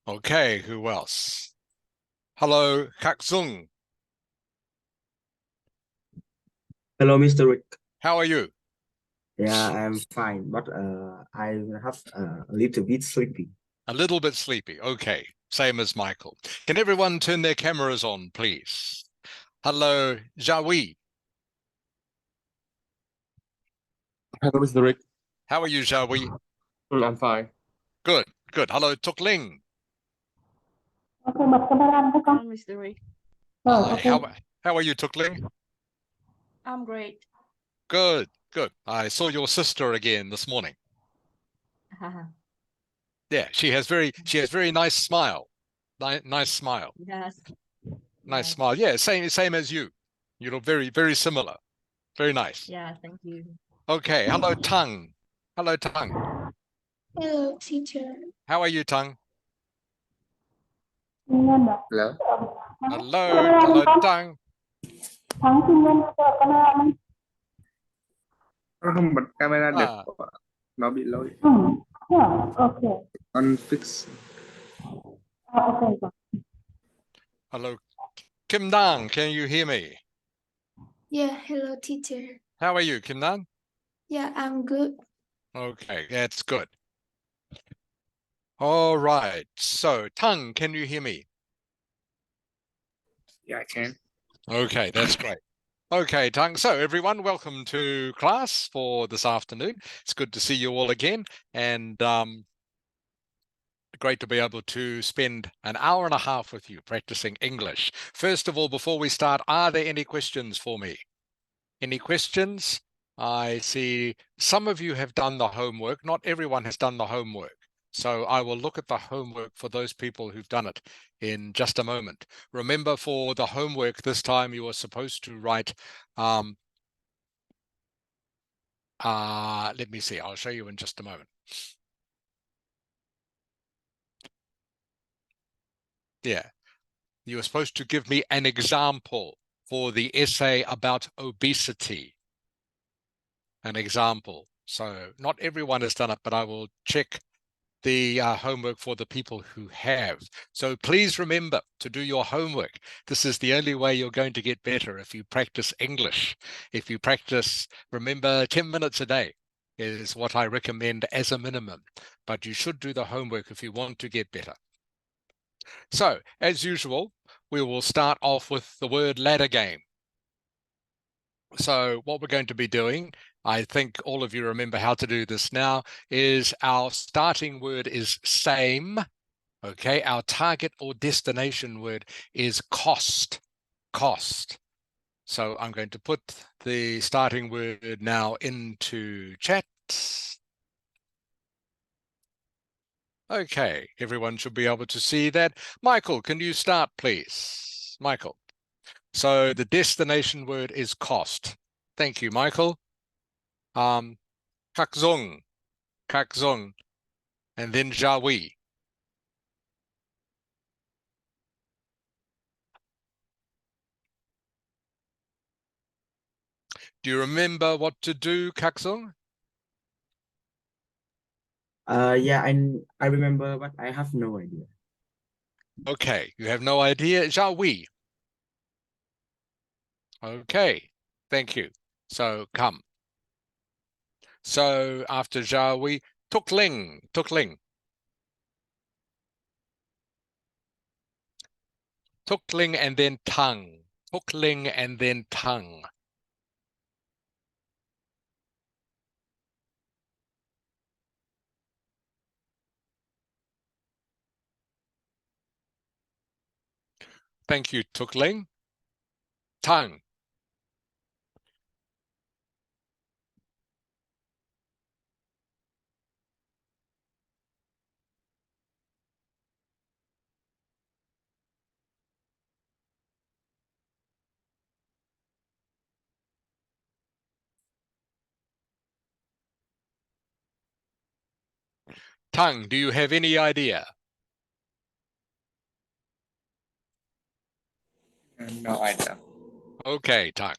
Okay, who else? Hello, Kak Zung. Hello, Mr. Rick. How are you? Yeah, I'm fine, but I have a little bit sleepy. A little bit sleepy. Okay, same as Michael. Can everyone turn their cameras on, please? Hello, Jawi. Hello, Mr. Rick. How are you, Jawi? I'm fine. Good, good. Hello, Tuk Ling. Oke, bật camera lên thấy con. Mr. Rick. Rồi, Hi, ok. how are you, Tuk Ling? I'm great. Good, good. I saw your sister again this morning. Yeah, she has very nice smile. Nice smile. Yes. Nice Yes. smile. Yeah, same as you. You look very similar. Very nice. Yeah, thank you. Okay, hello, Tang. Hello, Tang. Hello, teacher. How are you, Tang? Xin nhân được. Hello. Hello, Tang. Thắng xin nhân cho camera lên. Nó không bật camera được. Ah, Nó bị lỗi. Yeah, ok. Unfix. Ok rồi. hello, Kim Dang. Can you hear me? Yeah, hello, teacher. How are you, Kim Dang? Yeah, I'm good. Okay, that's good. All right. So, Tang, can you hear me? Yeah, I can. Okay, that's great. Okay, Tang. So, everyone, welcome to class for this afternoon. It's good to see you all again, and great to be able to spend an hour and a half with you practicing English. First of all, before we start, are there any questions for me? Any questions? I see some of you have done the homework. Not everyone has done the homework. So I will look at the homework for those people who've done it in just a moment. Remember, for the homework this time, you are supposed to write, let me see, I'll show you in just a moment. Yeah, you are supposed to give me an example for the essay about obesity. An example. So not everyone has done it, but I will check the homework for the people who have. So please remember to do your homework. This is the only way you're going to get better if you practice English. If you practice, remember, 10 minutes a day is what I recommend as a minimum, but you should do the homework if you want to get better. So, as usual, we will start off with the word ladder game. So what we're going to be doing, I think all of you remember how to do this now, is our starting word is same. Okay, our target or destination word is cost. Cost. So I'm going to put the starting word now into chat. Okay, everyone should be able to see that. Michael, can you start, please? Michael. So the destination word is cost. Thank you, Michael. Kakzong, Kakzong, and then Jawi. Do you remember what to do, Kakzong? Yeah, I remember, but I have no idea. Okay, you have no idea. Jawi. Okay, thank you. So come. So after Jawi, Tukling, Tukling. Tukling and then tongue. Tukling and then tongue. Thank you, Tukling. Tongue. Tongue, do you have any idea? No idea. Okay, tongue.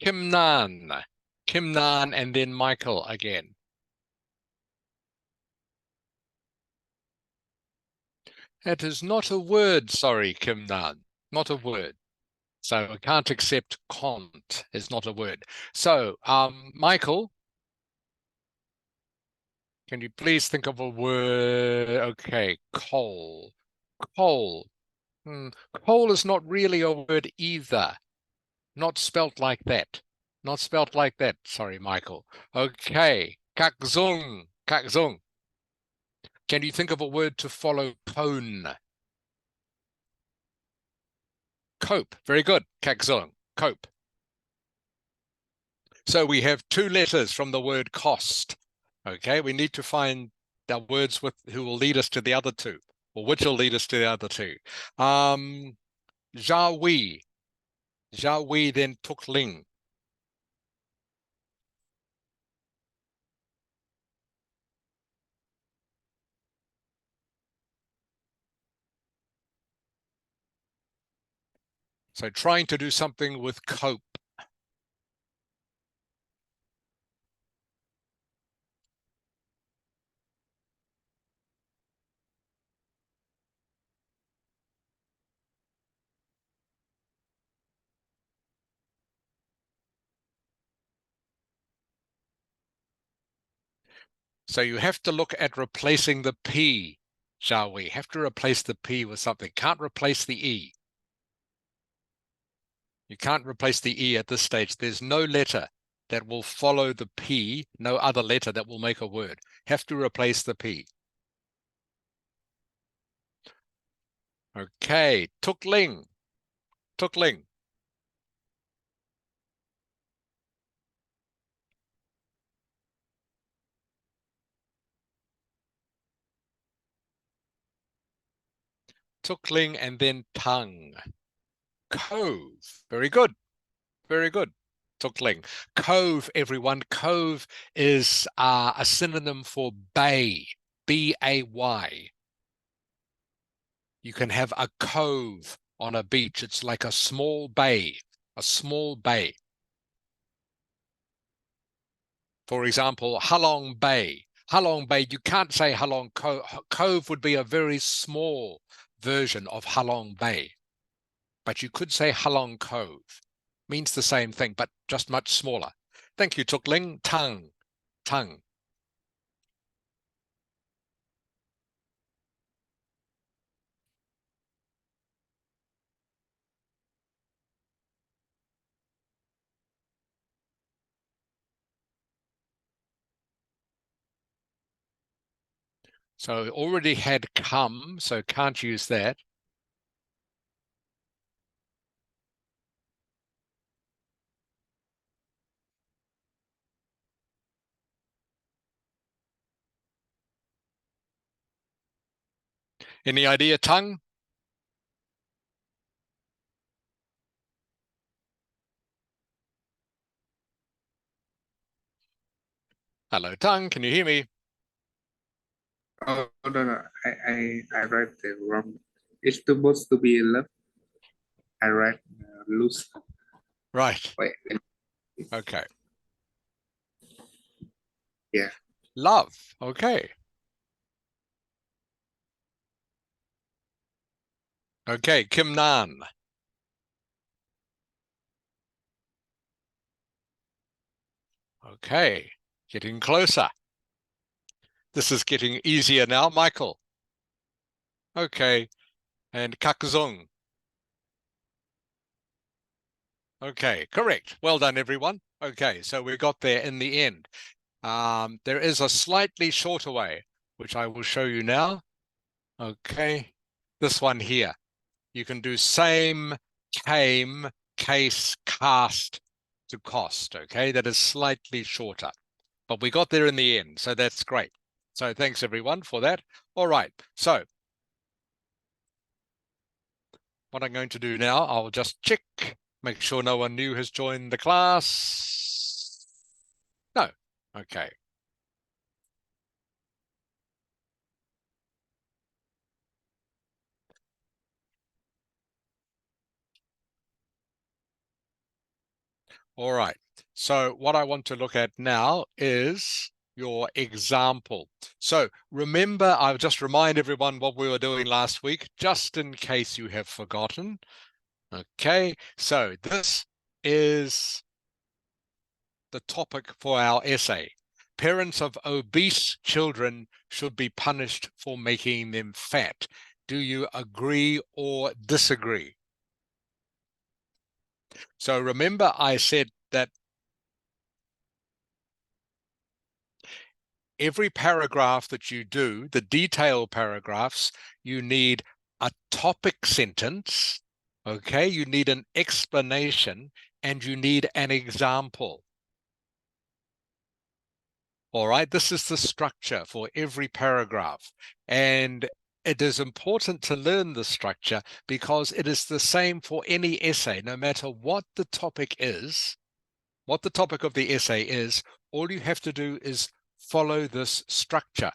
Kimnan. Kimnan and then Michael again. It is not a word, sorry, Kim Nan. Not a word. So I can't accept can't is not a word. So, Michael, can you please think of a word? Okay, coal. Coal. Coal is not really a word either. Not spelt like that. Not spelt like that. Sorry, Michael. Okay. Kakzung. Kakzung. Can you think of a word to follow cone? Cope. Very good. Kakzung. Cope. So we have two letters from the word cost. Okay, we need to find the words with who will lead us to the other two, or which will lead us to the other two. Jawi. Jawi, then Tukling. So trying to do something with cope. So you have to look at replacing the P, shall we? Have to replace the P with something. Can't replace the E. You can't replace the E at this stage. There's no letter that will follow the P, no other letter that will make a word. Have to replace the P. Okay, Tukling. Tukling. Tukling and then tongue. Cove. Very good. Very good. Tukling. Cove, everyone. Cove is a synonym for bay. B-A-Y. You can have a cove on a beach. It's like a small bay. A small bay. For example, Halong Bay. Halong Bay, you can't say Halong Cove. Cove would be a very small version of Halong Bay. But you could say Halong Cove. Means the same thing, but just much smaller. Thank you, Tukling. Tongue. Tongue. So already had come, so can't use that. Any idea, tongue? Hello, tongue. Can you hear me? Oh, no. I write the wrong. It's supposed to be love. I write loose. Right. Wait. Okay. Yeah. Love. Okay. Okay, Kim Nan. Okay, getting closer. This is getting easier now, Michael. Okay, and Kakzong. Okay, correct. Well done, everyone. Okay, so we got there in the end. There is a slightly shorter way, which I will show you now. Okay, this one here. You can do same, came, case, cast to cost. Okay, that is slightly shorter, but we got there in the end, so that's great. So thanks everyone for that. All right, so what I'm going to do now, I'll just check, make sure no one new has joined the class. No, okay. All right, so what I want to look at now is your example. So remember, I'll just remind everyone what we were doing last week, just in case you have forgotten. Okay, so this is the topic for our essay. Parents of obese children should be punished for making them fat. Do you agree or disagree? So remember, I said that every paragraph that you do, the detailed paragraphs, you need a topic sentence, okay? You need an explanation and you need an example. All right, this is the structure for every paragraph. And it is important to learn the structure because it is the same for any essay, no matter what the topic is, what the topic of the essay is, all you have to do is follow this structure.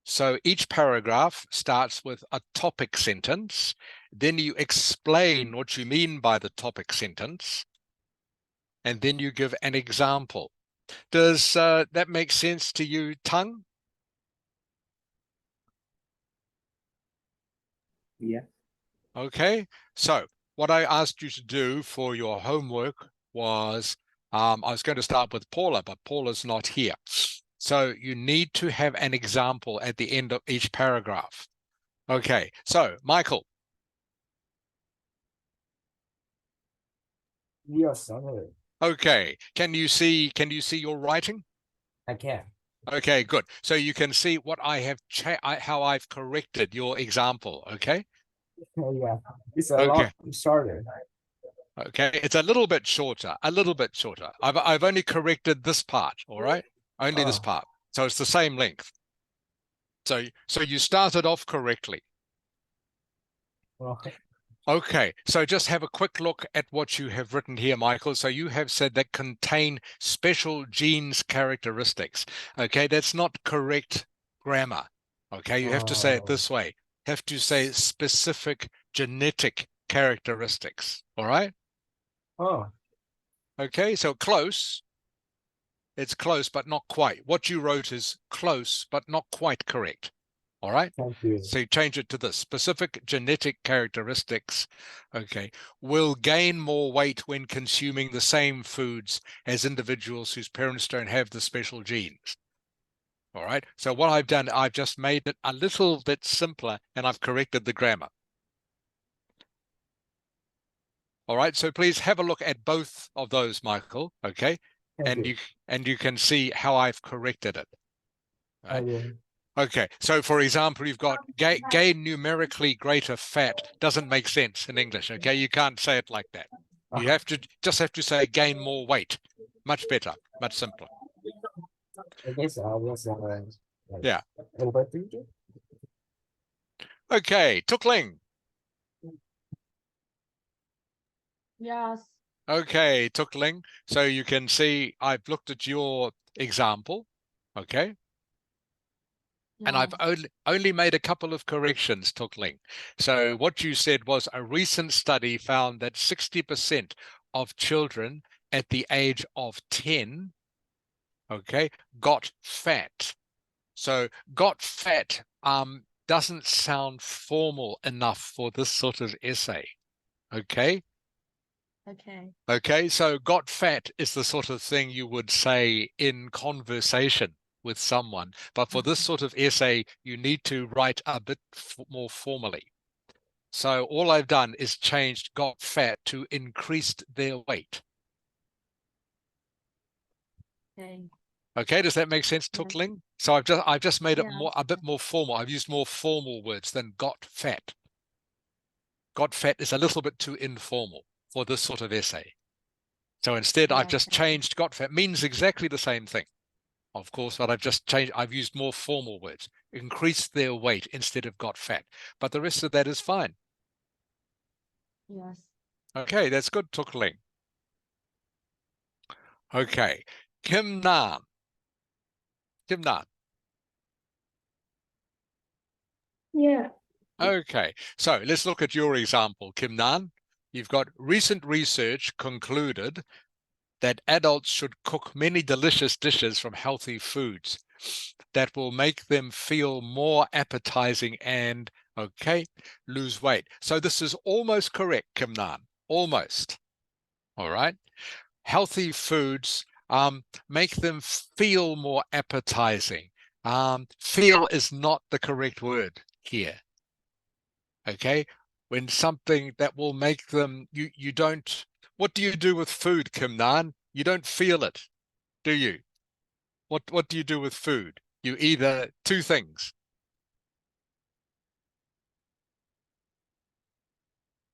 So each paragraph starts with a topic sentence, then you explain what you mean by the topic sentence, and then you give an example. Does that make sense to you, Tung? Yeah. Okay, so what I asked you to do for your homework was, I was going to start with Paula, but Paula's not here. So you need to have an example at the end of each paragraph. Okay, so Michael. Yes, okay. Okay, can you see your writing? I can. Okay, good. So you can see what I have how I've corrected your example, okay? Yeah, it's a Okay. lot shorter. Okay, it's a little bit shorter, a little bit shorter. I've only corrected this part, all right? Only this Oh. part. So it's the same length. So you started off correctly. Okay. Okay, so just have a quick look at what you have written here, Michael. So you have said that contain special genes characteristics. Okay, that's not correct grammar. Okay, you have to say it this way. Have to say specific genetic characteristics. All right? Oh, Okay, so close. It's close, but not quite. What you wrote is close, but not quite correct. All right? thank you. So you change it to this. Specific genetic characteristics, okay, will gain more weight when consuming the same foods as individuals whose parents don't have the special genes. All right? So what I've done, I've just made it a little bit simpler and I've corrected the grammar. All right, so please have a look at both of those, Michael, okay? Thank you. And you can see how I've corrected it. I will. Okay, so for example, you've got gain numerically greater fat doesn't make sense in English, okay? You can't say it like that. You have to just have to say gain more weight. Much better, much simpler. I guess I was Yeah. overthinking. Okay, Tukling. Yes. Okay, Tukling. So you can see I've looked at your example, okay? And I've only made a couple of corrections, Tukling. So what you said was a recent study found that 60% of children at the age of 10, okay, got fat. So got fat doesn't sound formal enough for this sort of essay, okay? Okay. Okay, so got fat is the sort of thing you would say in conversation with someone. But for this sort of essay, you need to write a bit more formally. So all I've done is changed got fat to increased their weight. Okay. Okay, does that make sense, Yes. Tukling? So I've just made it Yes. a bit more formal. I've used more formal words than got fat. Got fat is a little bit too informal for this sort of essay. So instead, I've just Okay. changed got fat. Means exactly the same thing, of course, but I've just changed. I've used more formal words. Increased their weight instead of got fat. But the rest of that is fine. Yes. Okay, that's good, Tukling. Okay, Kim Nam. Kim Nam. Yeah. Okay, so let's look at your example, Kim Nan. You've got recent research concluded that adults should cook many delicious dishes from healthy foods that will make them feel more appetizing and, okay, lose weight. So this is almost correct, Kim Nan, almost. All right. Healthy foods make them feel more appetizing. Feel is not the correct word here. Okay. When something that will make them, you don't, what do you do with food, Kim Nan? You don't feel it, do you? What do you do with food? You either two things.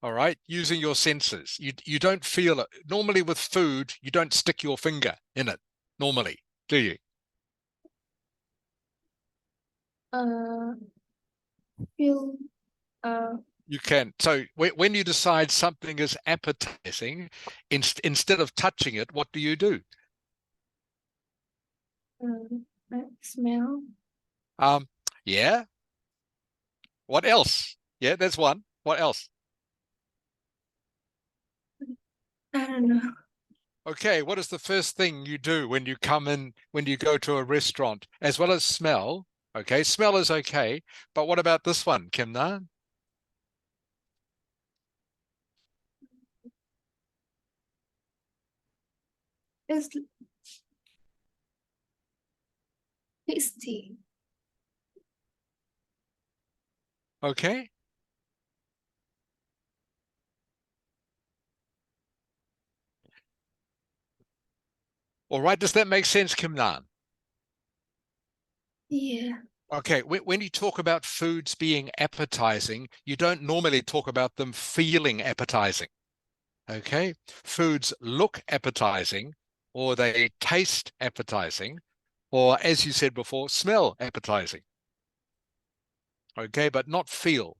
All right, using your senses. You don't feel it. Normally with food, you don't stick your finger in it, normally, do you? Feel. You can. So when you decide something is appetizing, instead of touching it, what do you do? Smell. Yeah. What else? Yeah, that's one. What else? I don't know. Okay, what is the first thing you do when you come in, when you go to a restaurant, as well as smell? Okay, smell is okay, but what about this one, Kim Nan? It's tasty. Okay. All right, does that make sense, Kim Nan? Yeah. Okay, when you talk about foods being appetizing, you don't normally talk about them feeling appetizing. Okay, foods look appetizing, or they taste appetizing, or as you said before, smell appetizing. Okay, but not feel.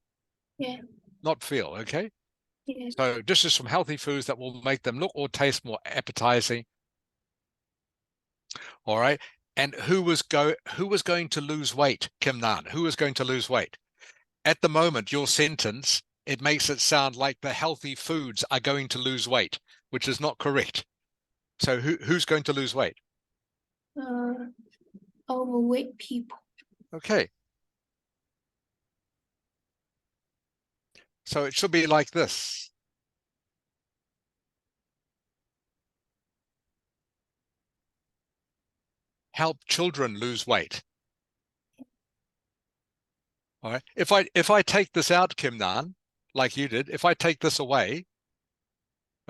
Yeah. Not feel, okay? Yeah. So dishes from healthy foods that will make them look or taste more appetizing. All right. And who was going to lose weight, Kim Nan? Who was going to lose weight? At the moment, your sentence, it makes it sound like the healthy foods are going to lose weight, which is not correct. So who's going to lose weight? Overweight people. Okay. So it should be like this. Help children lose weight. All right. If I take this out, Kim Nan, like you did, if I take this away,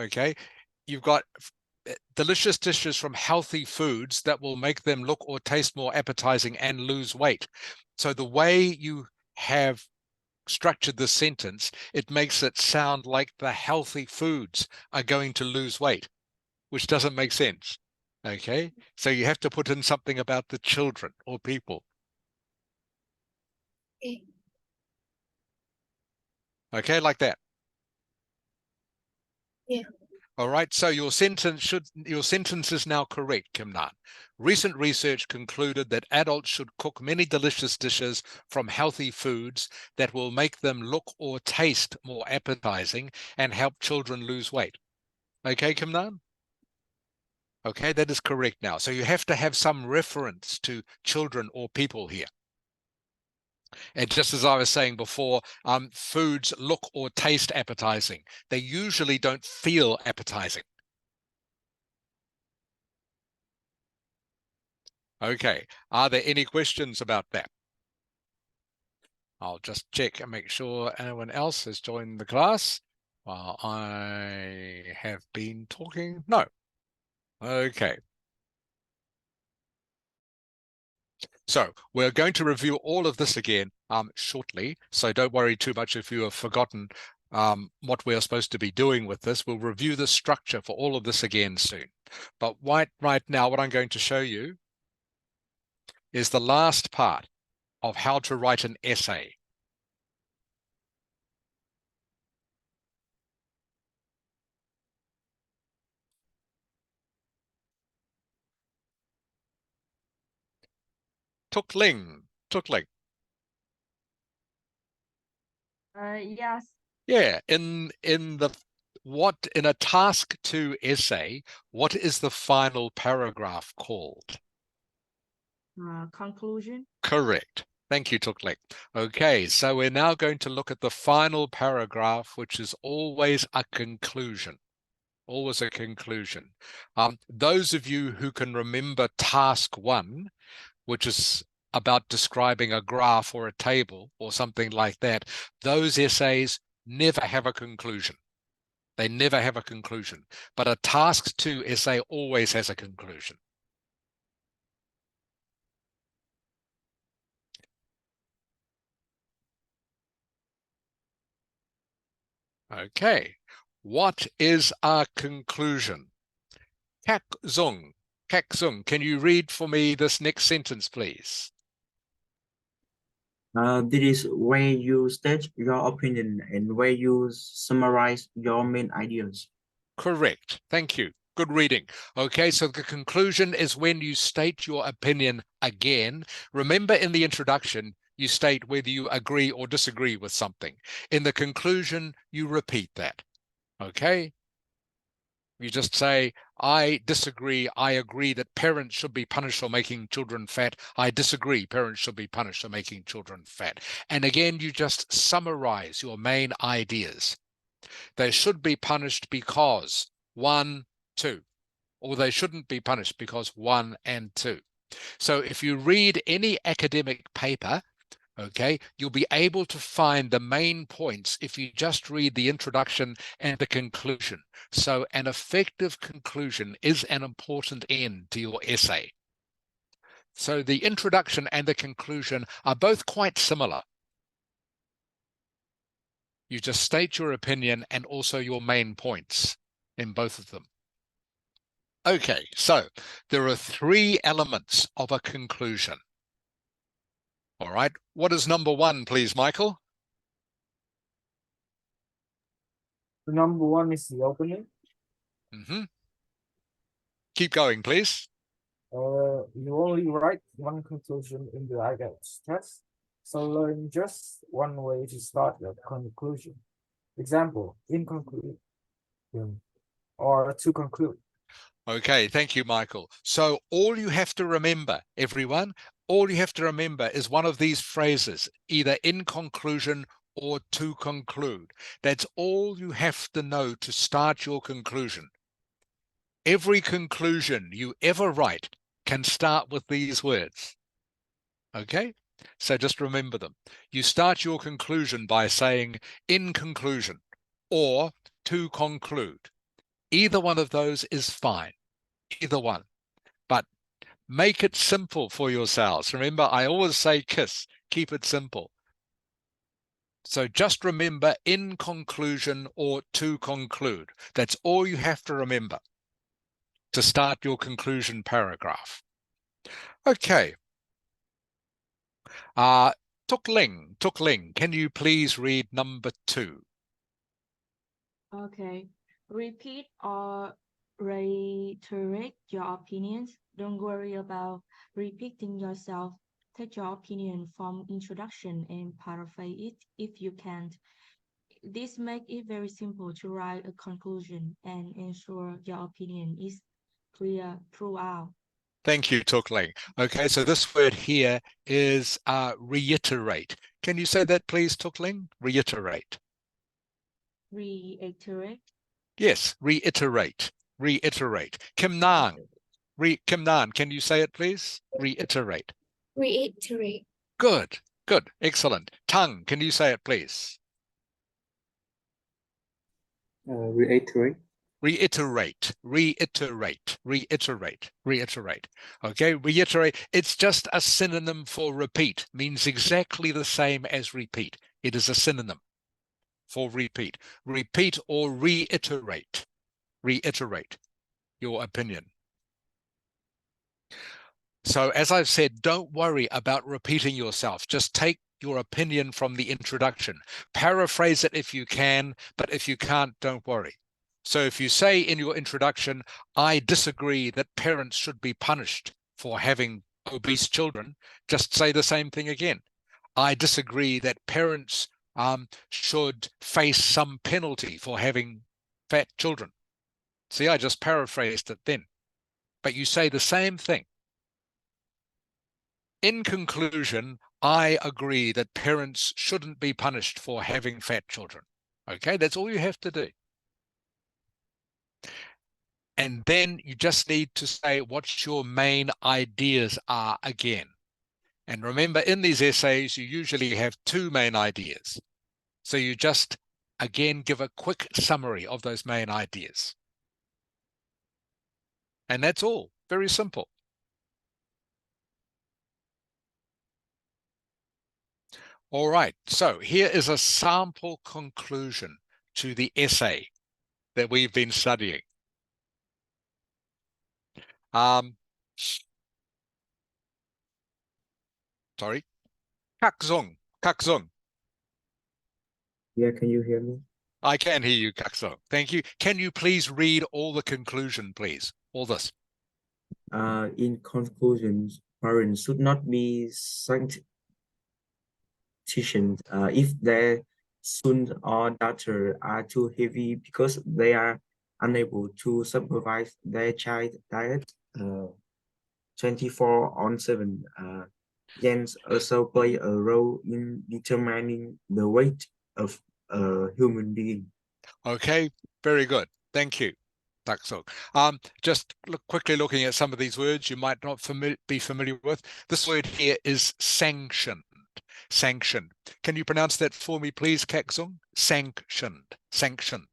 okay, you've got delicious dishes from healthy foods that will make them look or taste more appetizing and lose weight. So the way you have structured this sentence, it makes it sound like the healthy foods are going to lose weight, which doesn't make sense. Okay, so you have to put in something about the children or people. Okay. Okay, like that. Yeah. All right, so your sentence is now correct, Kim Nan. Recent research concluded that adults should cook many delicious dishes from healthy foods that will make them look or taste more appetizing and help children lose weight. Okay, Kim Nan? Okay, that is correct now. So you have to have some reference to children or people here. And just as I was saying before, foods look or taste appetizing. They usually don't feel appetizing. Okay, are there any questions about that? I'll just check and make sure anyone else has joined the class while I have been talking. No. Okay. So we're going to review all of this again shortly. So don't worry too much if you have forgotten what we're supposed to be doing with this. We'll review the structure for all of this again soon. But right now, what I'm going to show you is the last part of how to write an essay. Tukling. Yes. Yeah, in the what in a task 2 essay, what is the final paragraph called? Conclusion. Correct. Thank you, Tuklik. Okay, so we're now going to look at the final paragraph, which is always a conclusion. Always a conclusion. Those of you who can remember task 1, which is about describing a graph or a table or something like that, those essays never have a conclusion. They never have a conclusion. But a task 2 essay always has a conclusion. Okay, what is our conclusion? Kak Zung, can you read for me this next sentence, please? This is where you state your opinion and where you summarize your main ideas. Correct. Thank you. Good reading. Okay, so the conclusion is when you state your opinion again. Remember, in the introduction, you state whether you agree or disagree with something. In the conclusion, you repeat that. Okay? You just say, I disagree. I agree that parents should be punished for making children fat. I disagree. Parents should be punished for making children fat. And again, you just summarize your main ideas. They should be punished because 1, 2, or they shouldn't be punished because 1 and 2. So if you read any academic paper, okay, you'll be able to find the main points if you just read the introduction and the conclusion. So an effective conclusion is an important end to your essay. So the introduction and the conclusion are both quite similar. You just state your opinion and also your main points in both of them. Okay, so there are 3 elements of a conclusion. All right, what is number 1, please, Michael? The number 1 is the opening. Keep going, please. You only write one conclusion in the Ielts test, so learn just one way to start your conclusion. Example, in conclusion, or to conclude. Okay, thank you, Michael. So all you have to remember, everyone, all you have to remember is one of these phrases, either in conclusion or to conclude. That's all you have to know to start your conclusion. Every conclusion you ever write can start with these words. Okay? So just remember them. You start your conclusion by saying in conclusion or to conclude. Either one of those is fine. Either one. But make it simple for yourselves. Remember, I always say KISS. Keep it simple. So just remember in conclusion or to conclude. That's all you have to remember to start your conclusion paragraph. Okay. Tukling, can you please read number 2? Okay. Repeat or reiterate your opinions. Don't worry about repeating yourself. Take your opinion from introduction and paraphrase it if you can't. This makes it very simple to write a conclusion and ensure your opinion is clear throughout. Thank you, Tukling. Okay, so this word here is reiterate. Can you say that, please, Tukling? Reiterate. Reiterate. Yes, reiterate. Reiterate. Kim Nan, can you say it, please? Reiterate. Reiterate. Good, good, excellent. Tung, can you say it, please? Reiterate. Reiterate, reiterate, reiterate, reiterate. Okay, reiterate. It's just a synonym for repeat. Means exactly the same as repeat. It is a synonym for repeat. Repeat or reiterate. Reiterate your opinion. So as I've said, don't worry about repeating yourself. Just take your opinion from the introduction. Paraphrase it if you can, but if you can't, don't worry. So if you say in your introduction, I disagree that parents should be punished for having obese children, just say the same thing again. I disagree that parents should face some penalty for having fat children. See, I just paraphrased it then. But you say the same thing. In conclusion, I agree that parents shouldn't be punished for having fat children. Okay, that's all you have to do. And then you just need to say what your main ideas are again. And remember, in these essays, you usually have two main ideas. So you just, again, give a quick summary of those main ideas. And that's all. Very simple. All right, so here is a sample conclusion to the essay that we've been studying. Sorry. Kakzong. Kakzong. Yeah, can you hear me? I can hear you, Kakzong. Thank you. Can you please read all the conclusion, please? All this. In conclusion, parents should not be sanctioned if their son or daughter are too heavy because they are unable to supervise their child diet 24/7. Genes also play a role in determining the weight of a human being. Okay, very good. Thank you, Taksok. Just quickly looking at some of these words you might not be familiar with. This word here is sanctioned. Sanctioned. Can you pronounce that for me, please, Kaksung? Sanctioned. Sanctioned.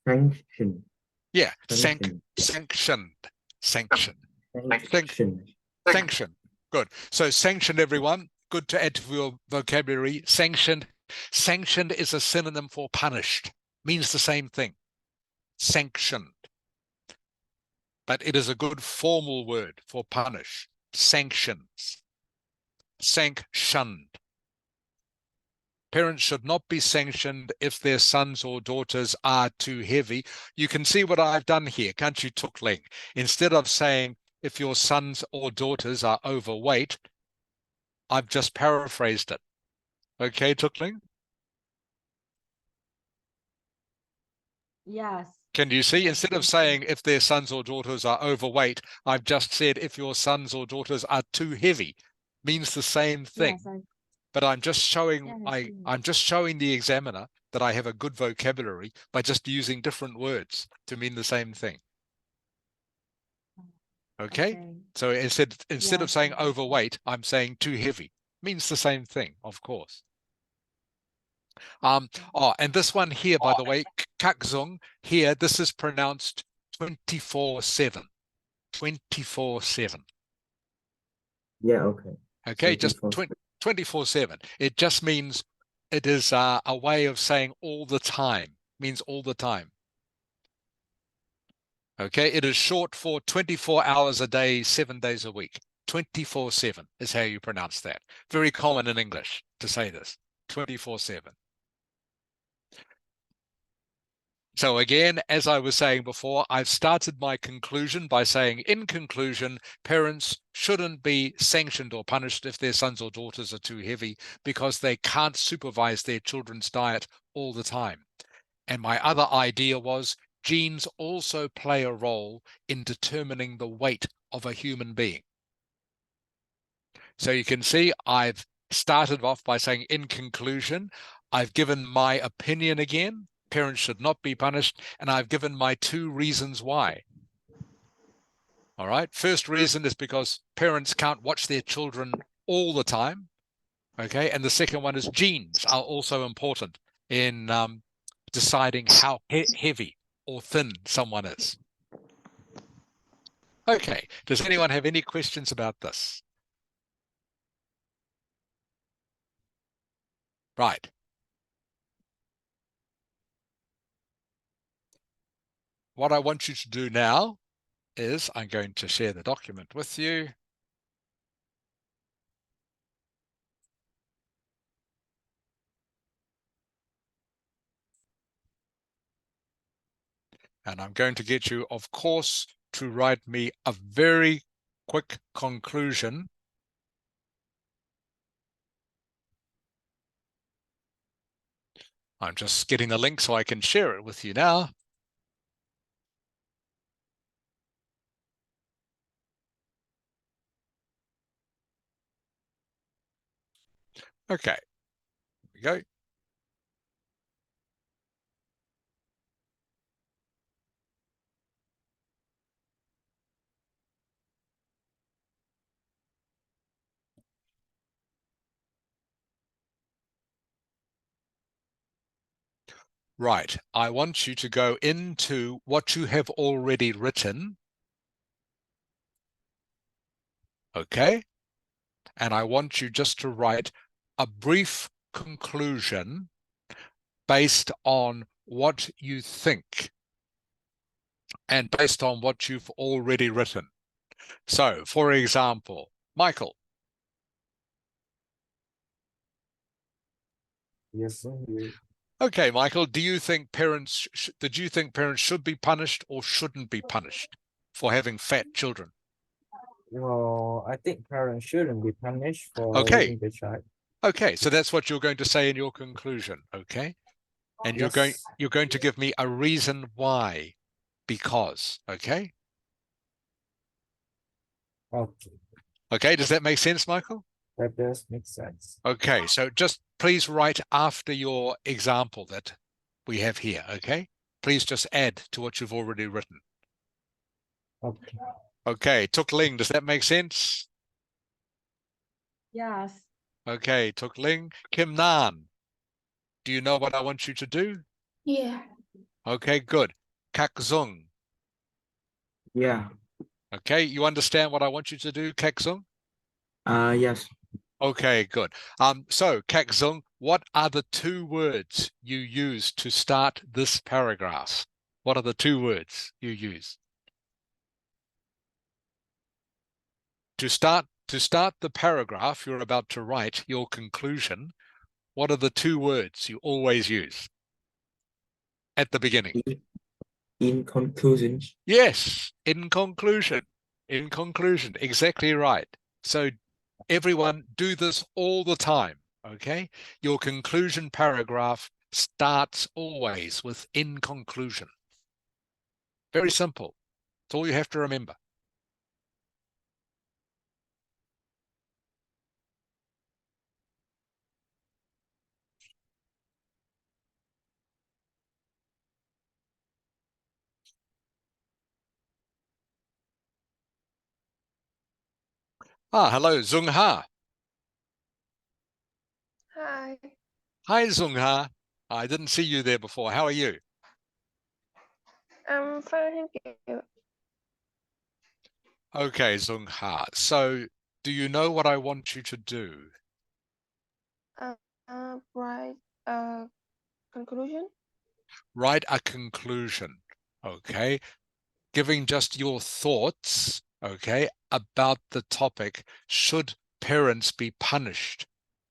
Sanction. Yeah, Sanction. sanctioned. Sanctioned. Sanction. Sanctioned. Good. So sanctioned, everyone. Good to add to your vocabulary. Sanctioned. Sanctioned is a synonym for punished. Means the same thing. Sanctioned. But it is a good formal word for punish. Sanctions. Sanctioned. Parents should not be sanctioned if their sons or daughters are too heavy. You can see what I've done here, can't you, Tukling? Instead of saying if your sons or daughters are overweight, I've just paraphrased it. Okay, Tukling? Yes. Can you see? Yes, Instead of thank you. saying if their sons or daughters are overweight, I've just said if your sons or daughters are too heavy. Means the same thing. Yes, But I'm just showing yes. I'm just showing the examiner that I have a good vocabulary by just using different words to mean the same thing. Okay? So instead of Yes, saying I understand. overweight, I'm saying too heavy. Means the same thing, of course. And this one here, by the way, kakzung, here, this is pronounced 24/7. 24/7. Yeah, okay. Okay, just 24/7. 24/7. It just means it is a way of saying all the time. Means all the time. Okay, it is short for 24 hours a day, 7 days a week. 24/7 is how you pronounce that. Very common in English to say this. 24/7. So again, as I was saying before, I've started my conclusion by saying, in conclusion, parents shouldn't be sanctioned or punished if their sons or daughters are too heavy because they can't supervise their children's diet all the time. And my other idea was genes also play a role in determining the weight of a human being. So you can see I've started off by saying, in conclusion, I've given my opinion again. Parents should not be punished, and I've given my 2 reasons why. All right. First reason is because parents can't watch their children all the time. Okay. And the second one is genes are also important in deciding how heavy or thin someone is. Okay. Does anyone have any questions about this? Right. What I want you to do now is I'm going to share the document with you. And I'm going to get you, of course, to write me a very quick conclusion. I'm just getting the link so I can share it with you now. Okay, here we go. Right, I want you to go into what you have already written. Okay, and I want you just to write a brief conclusion based on what you think and based on what you've already written. So, for example, Michael. Yes, sir. Okay, Michael, do you think parents should be punished or shouldn't be punished for having fat children? Well, I think parents shouldn't be punished for Okay. leaving the child. Okay, so that's what you're going to say in your conclusion, okay? And Yes. you're going to give me a reason why, because, okay? Okay, Okay, does that make sense, Michael? that does make sense. Okay, so just please write after your example that we have here, okay? Please just add to what you've already written. Okay. Okay, Tuk Ling, does that make sense? Yes. Okay, Tuk Ling. Kim Nan, do you know what I want you to do? Yeah. Okay, good. Kak Zung, Yeah. okay, you understand what I want you to do, Kak Zung? Yes. Okay, good. So Kak Zung, what are the two words you use to start this paragraph? What are the two words you use? To start the paragraph you're about to write, your conclusion, what are the two words you always use at the beginning? In conclusion. Yes, in conclusion. In conclusion, exactly right. So everyone do this all the time, okay? Your conclusion paragraph starts always with in conclusion. Very simple. It's all you have to remember. Hello, Zung Ha. Hi, Hi, Zung Ha. I didn't see you there before. How are you? I'm fine, thank you. Okay, Zung Ha. So do you know what I want you to do? Right, conclusion? Write a conclusion, okay? Giving just your thoughts, okay, about the topic. Should parents be punished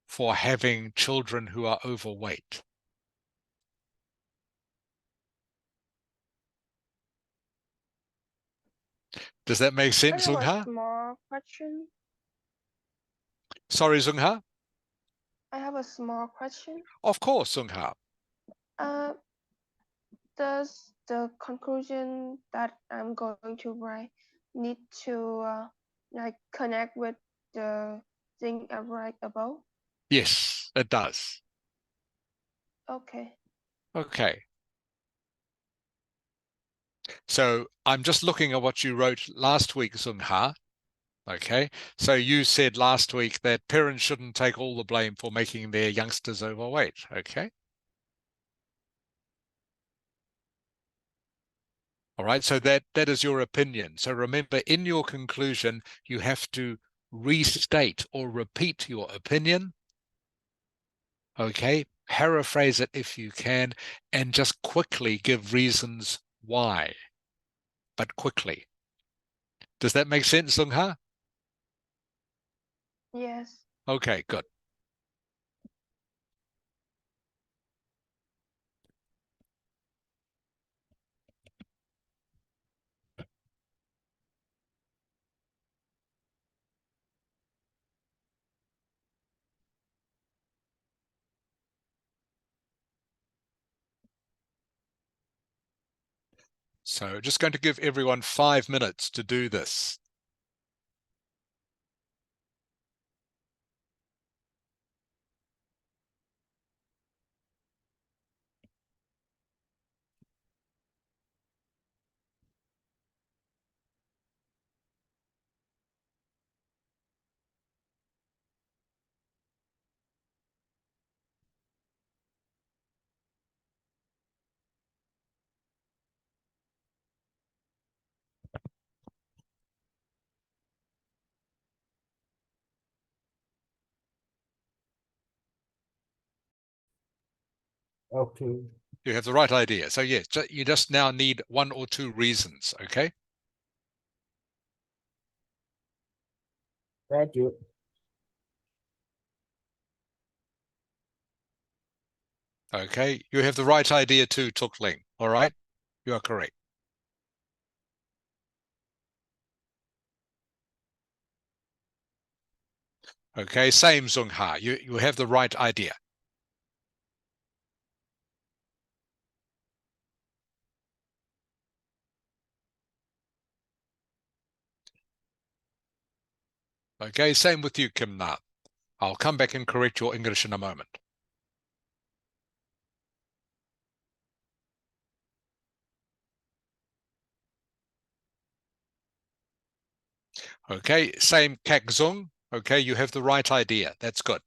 for having children who are overweight? Does that make I sense, have Zung a Ha? small question. Sorry, Zung Ha? I have a small question. Of course, Zung Ha. Uh, does the conclusion that I'm going to write need to like connect with the thing I write about? Yes, it does. Okay. Okay. So I'm just looking at what you wrote last week, Zung Ha. Okay. So you said last week that parents shouldn't take all the blame for making their youngsters overweight. Okay. All right. So that is your opinion. So remember, in your conclusion, you have to restate or repeat your opinion. Okay. Paraphrase it if you can, and just quickly give reasons why, but quickly. Does that make sense, Sung Ha? Yes. Okay, good. So just going to give everyone 5 minutes to do this. Okay. You have the right idea. So yes, you just now need 1 or 2 reasons, okay? Thank you. Okay, you have the right idea too, Tuk Ling. All right, you are correct. Okay, same Zung Ha. You have the right idea. Okay, same with you, Kim Na. I'll come back and correct your English in a moment. Okay, same Kak Zung. Okay, you have the right idea. That's good.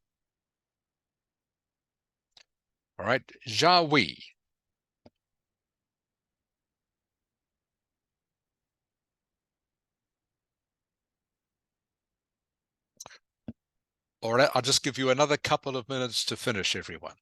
All right, Jia Wei. All right, I'll just give you another couple of minutes to finish, everyone.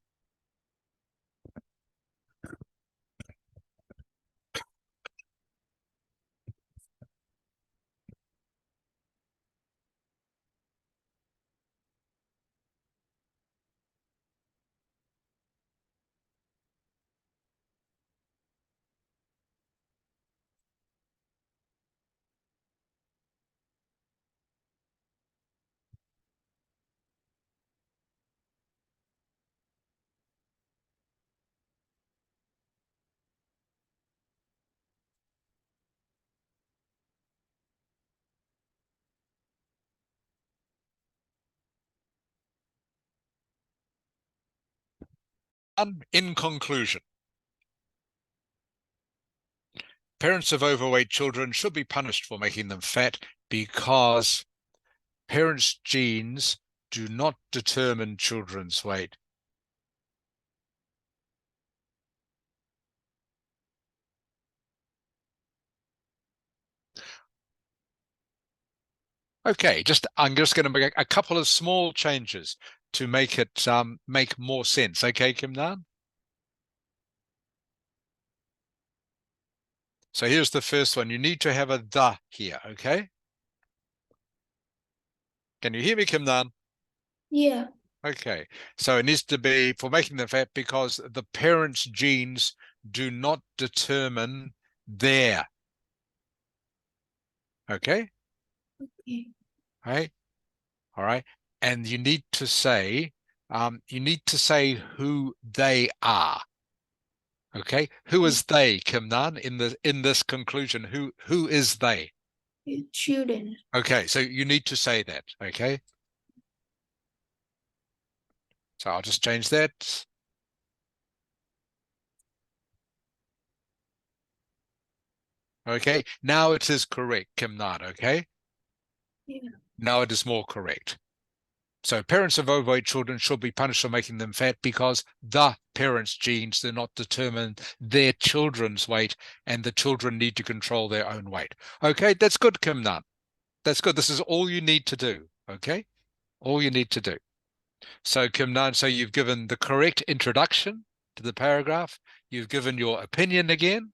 In conclusion, parents of overweight children should be punished for making them fat because parents' genes do not determine children's weight. Okay, I'm just going to make a couple of small changes to make it make more sense. Okay, Kim Nan? So here's the first one. You need to have a the here, okay? Can you hear me, Kim Nan? Yeah. Okay, so it needs to be for making them fat because the parents' genes do not determine their. Okay? Okay. Right? All right. And you need to say who they are. Okay, who is they, Kim Nan, in this conclusion? Who is they? Children. Okay, so you need to say that. Okay, so I'll just change that. Okay, now it is correct, Kim Nan. Okay, Yeah. now it is more correct. So parents of overweight children should be punished for making them fat because the parents' genes do not determine their children's weight, and the children need to control their own weight. Okay, that's good, Kim Nan. That's good. This is all you need to do. Okay, all you need to do. So Kim Nan, so you've given the correct introduction to the paragraph. You've given your opinion again.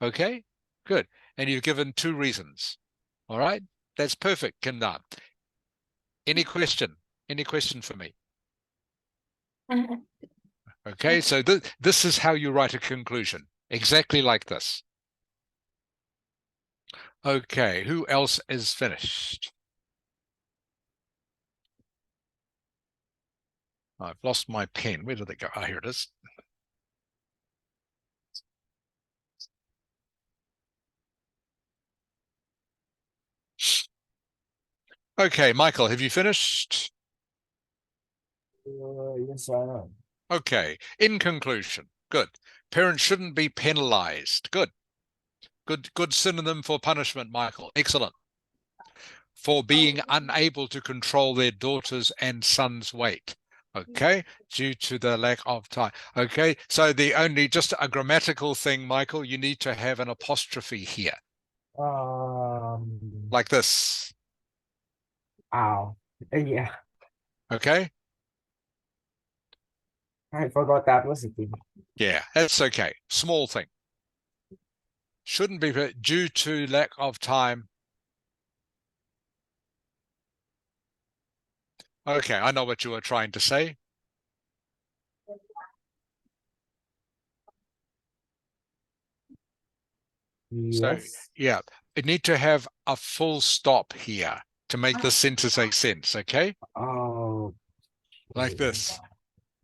Okay, good. And you've given 2 reasons. All right, that's perfect, Kim Nan. Any question? Any question for me? Okay, so this is how you write a conclusion, exactly like this. Okay, who else is finished? I've lost my pen. Where did it go? Oh, here it is. Okay, Michael, have you finished? Yes, I am. Okay, in conclusion, good. Parents shouldn't be penalized. Good. Good synonym for punishment, Michael. Excellent. For being unable to control their daughter's and son's weight. Okay, due to the lack of time. Okay, so the only, just a grammatical thing, Michael, you need to have an apostrophe here, like this. Ow. Yeah, Okay, I forgot that was a thing. yeah, that's okay. Small thing. Shouldn't be due to lack of time. Okay, I know what you were trying to say. So, Yes. yeah, you need to have a full stop here to make the sentence make sense, okay? Oh. Like this,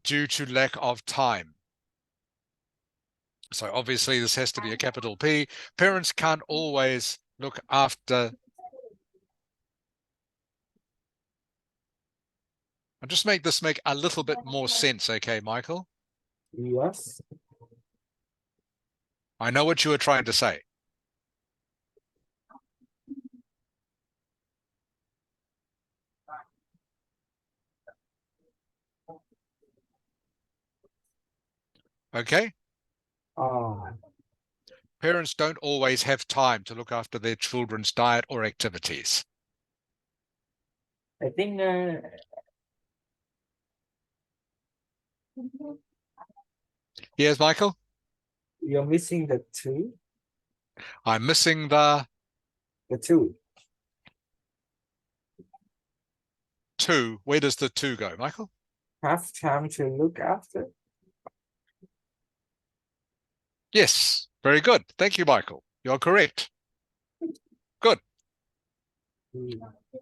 due to lack of time. So obviously this has to be a capital P. Parents can't always look after. I'll just make this make a little bit more sense, okay, Michael? Yes. I know what you were trying to say. Okay? Parents don't always have time to look after their children's diet or activities. I think Yes, Michael? you're missing the two. I'm missing the Two. two. Where does the two go, Michael? Have time to look after. Yes, very good. Thank you, Michael. You're correct. Good.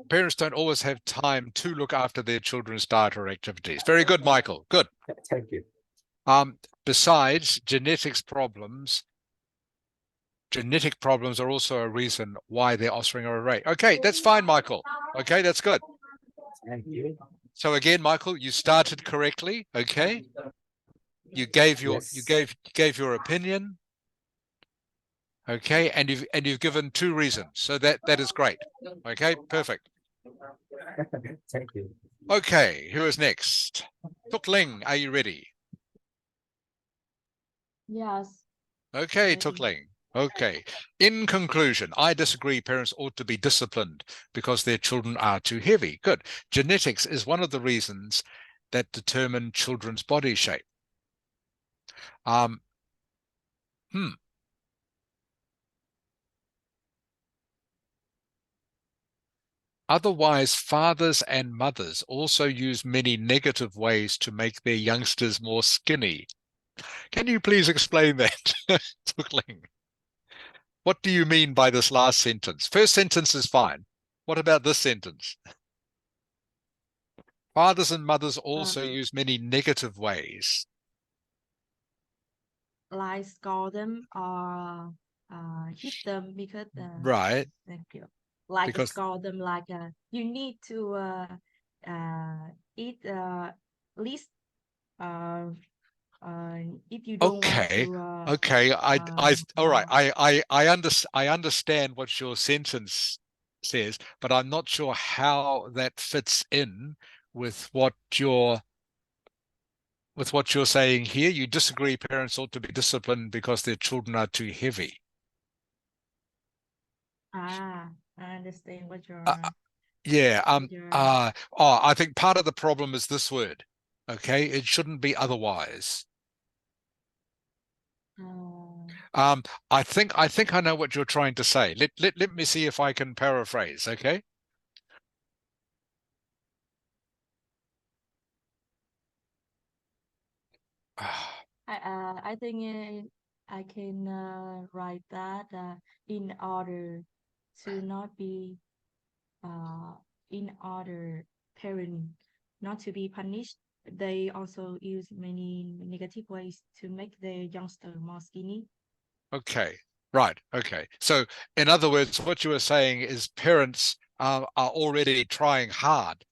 Parents don't always have time to look after their children's diet or activities. Very good, Michael. Good. Thank you. Besides genetic problems are also a reason why their offspring are array. Okay, that's fine, Michael. Okay, that's good. Thank you. So again, Michael, you started correctly. Okay, you gave your Yes. you gave your opinion. Okay, and you've given two reasons, so that is great. Okay, perfect. Thank you. Okay, who is next? Tuk Ling, are you ready? Yes. Okay, Tuk Ling. Okay. In conclusion, I disagree parents ought to be disciplined because their children are too heavy. Good. Genetics is one of the reasons that determine children's body shape. Otherwise, fathers and mothers also use many negative ways to make their youngsters more skinny. Can you please explain that, Tuk Ling? What do you mean by this last sentence? First sentence is fine. What about this sentence? Fathers and mothers also use many negative ways. Like scold them or hit them because Right. thank you. Like Because scold them like you need to eat least if you don't want okay, to okay. All right. yeah. I understand what your sentence says, but I'm not sure how that fits in with what you're saying here. You disagree parents ought to be disciplined because their children are too heavy. I understand what you're Yeah. you're I think part of the problem is this word. Okay, it shouldn't be otherwise. I think I know what you're trying to say. Let me see if I can paraphrase, okay? I think I can write that in order to not be in order parent not to be punished. They also use many negative ways to make their youngster more skinny. Okay, right. Okay. So in other words, what you were saying is parents are already trying hard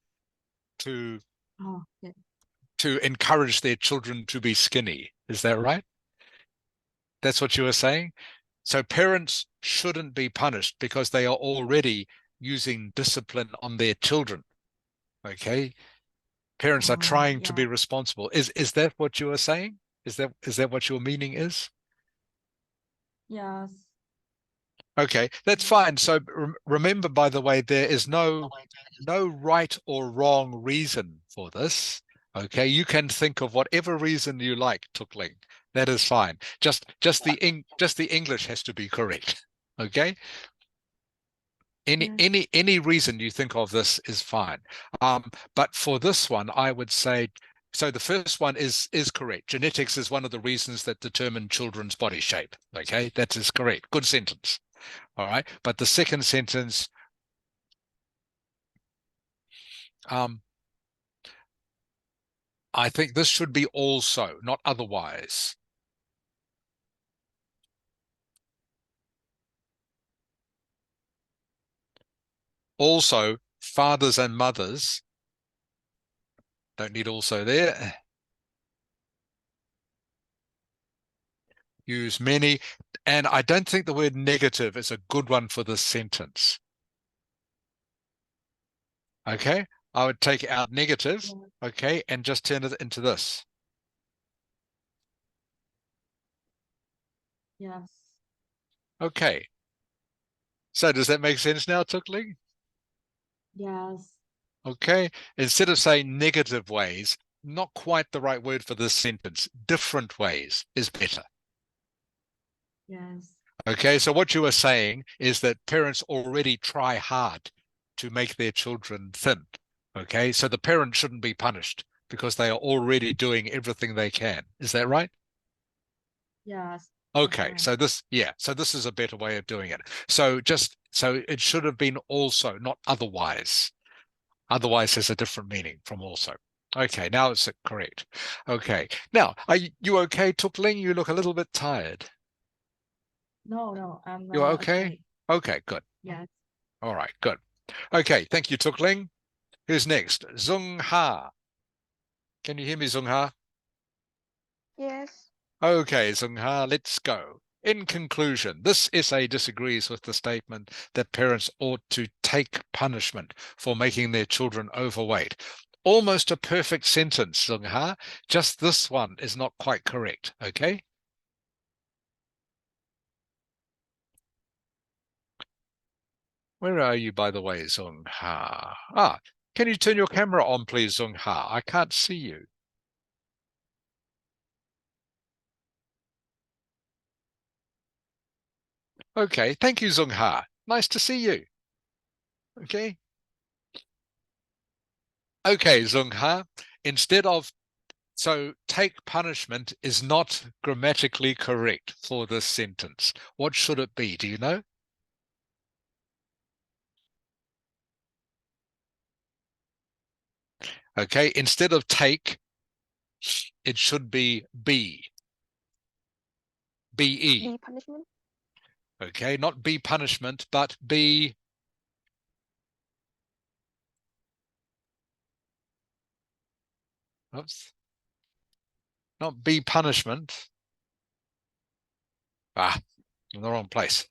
to Oh, yeah. encourage their children to be skinny. Is that right? That's what you were saying? So parents shouldn't be punished because they are already using discipline on their children. Okay? Parents are trying to be Yeah. responsible. Is that what you are saying? Is that what your meaning is? Yes. Okay, that's fine. So remember, by the way, there is no right or wrong reason for this. Okay, you can think of whatever reason you like, Tukling. That is fine. Just the English has to be correct. Okay. Yes. Any reason you think of this is fine. But for this one, I would say, so the first one is correct. Genetics is one of the reasons that determine children's body shape. Okay, that is correct. Good sentence. All right. But the second sentence, I think this should be also, not otherwise. Also, fathers and mothers, don't need also there. Use many. And I don't think the word negative is a good one for this sentence. Okay, I would take out negative, okay, and just turn it into this. Yes. Okay. So does that make sense now, Tukling? Yes. Okay. Instead of saying negative ways, not quite the right word for this sentence. Different ways is better. Yes. Okay. So what you are saying is that parents already try hard to make their children thin. Okay. So the parent shouldn't be punished because they are already doing everything they can. Is that right? Yes. Okay, Right. so this is a better way of doing it. So it should have been also, not otherwise. Otherwise has a different meaning from also. Okay, now it's correct. Okay, now are you okay, Tukling? You look a little bit tired. No, I'm You're okay? Okay, good. Yes. All right, good. Okay, thank you, Tukling. Who's next? Zung Ha. Can you hear me, Zung Ha? Yes. Okay, Zung Ha, let's go. In conclusion, this essay disagrees with the statement that parents ought to take punishment for making their children overweight. Almost a perfect sentence, Zung Ha. Just this one is not quite correct, okay? Where are you, by the way, Zung Ha? Ah, can you turn your camera on, please, Zung Ha? I can't see you. Okay, thank you, Zung Ha. Nice to see you. Okay. Okay, Zung Ha. Instead of So take punishment is not grammatically correct for this sentence. What should it be? Do you know? Okay, instead of take, it should be be. B-E. Be punishment. Okay, not be punishment, but be. Oops. Not be punishment. Ah, in the wrong place.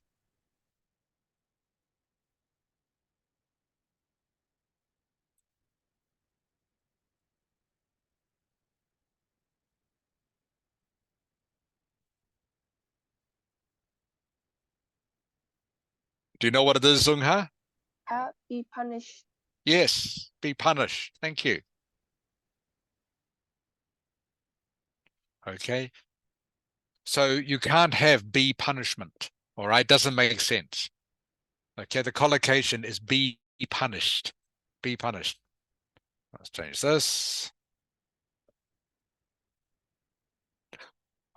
Do you know what it is, Zung Ha? Be punished. Yes, be punished. Thank you. Okay. So you can't have be punishment. All right. Doesn't make sense. Okay. The collocation is be punished. Be punished. Let's change this.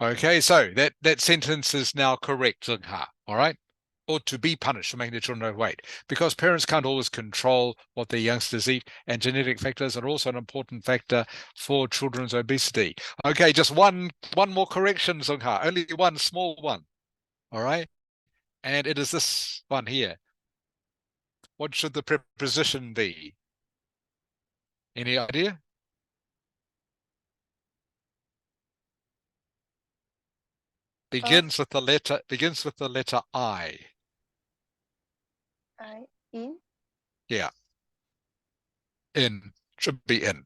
Okay. So that sentence is now correct, Zung Ha. All right. Or to be punished for making their children overweight, because parents can't always control what their youngsters eat, and genetic factors are also an important factor for children's obesity. Okay, just one more correction, Zung Ha. Only one small one. All right. And it is this one here. What should the preposition be? Any idea? Begins with the letter I. In. Yeah. In. Should be in.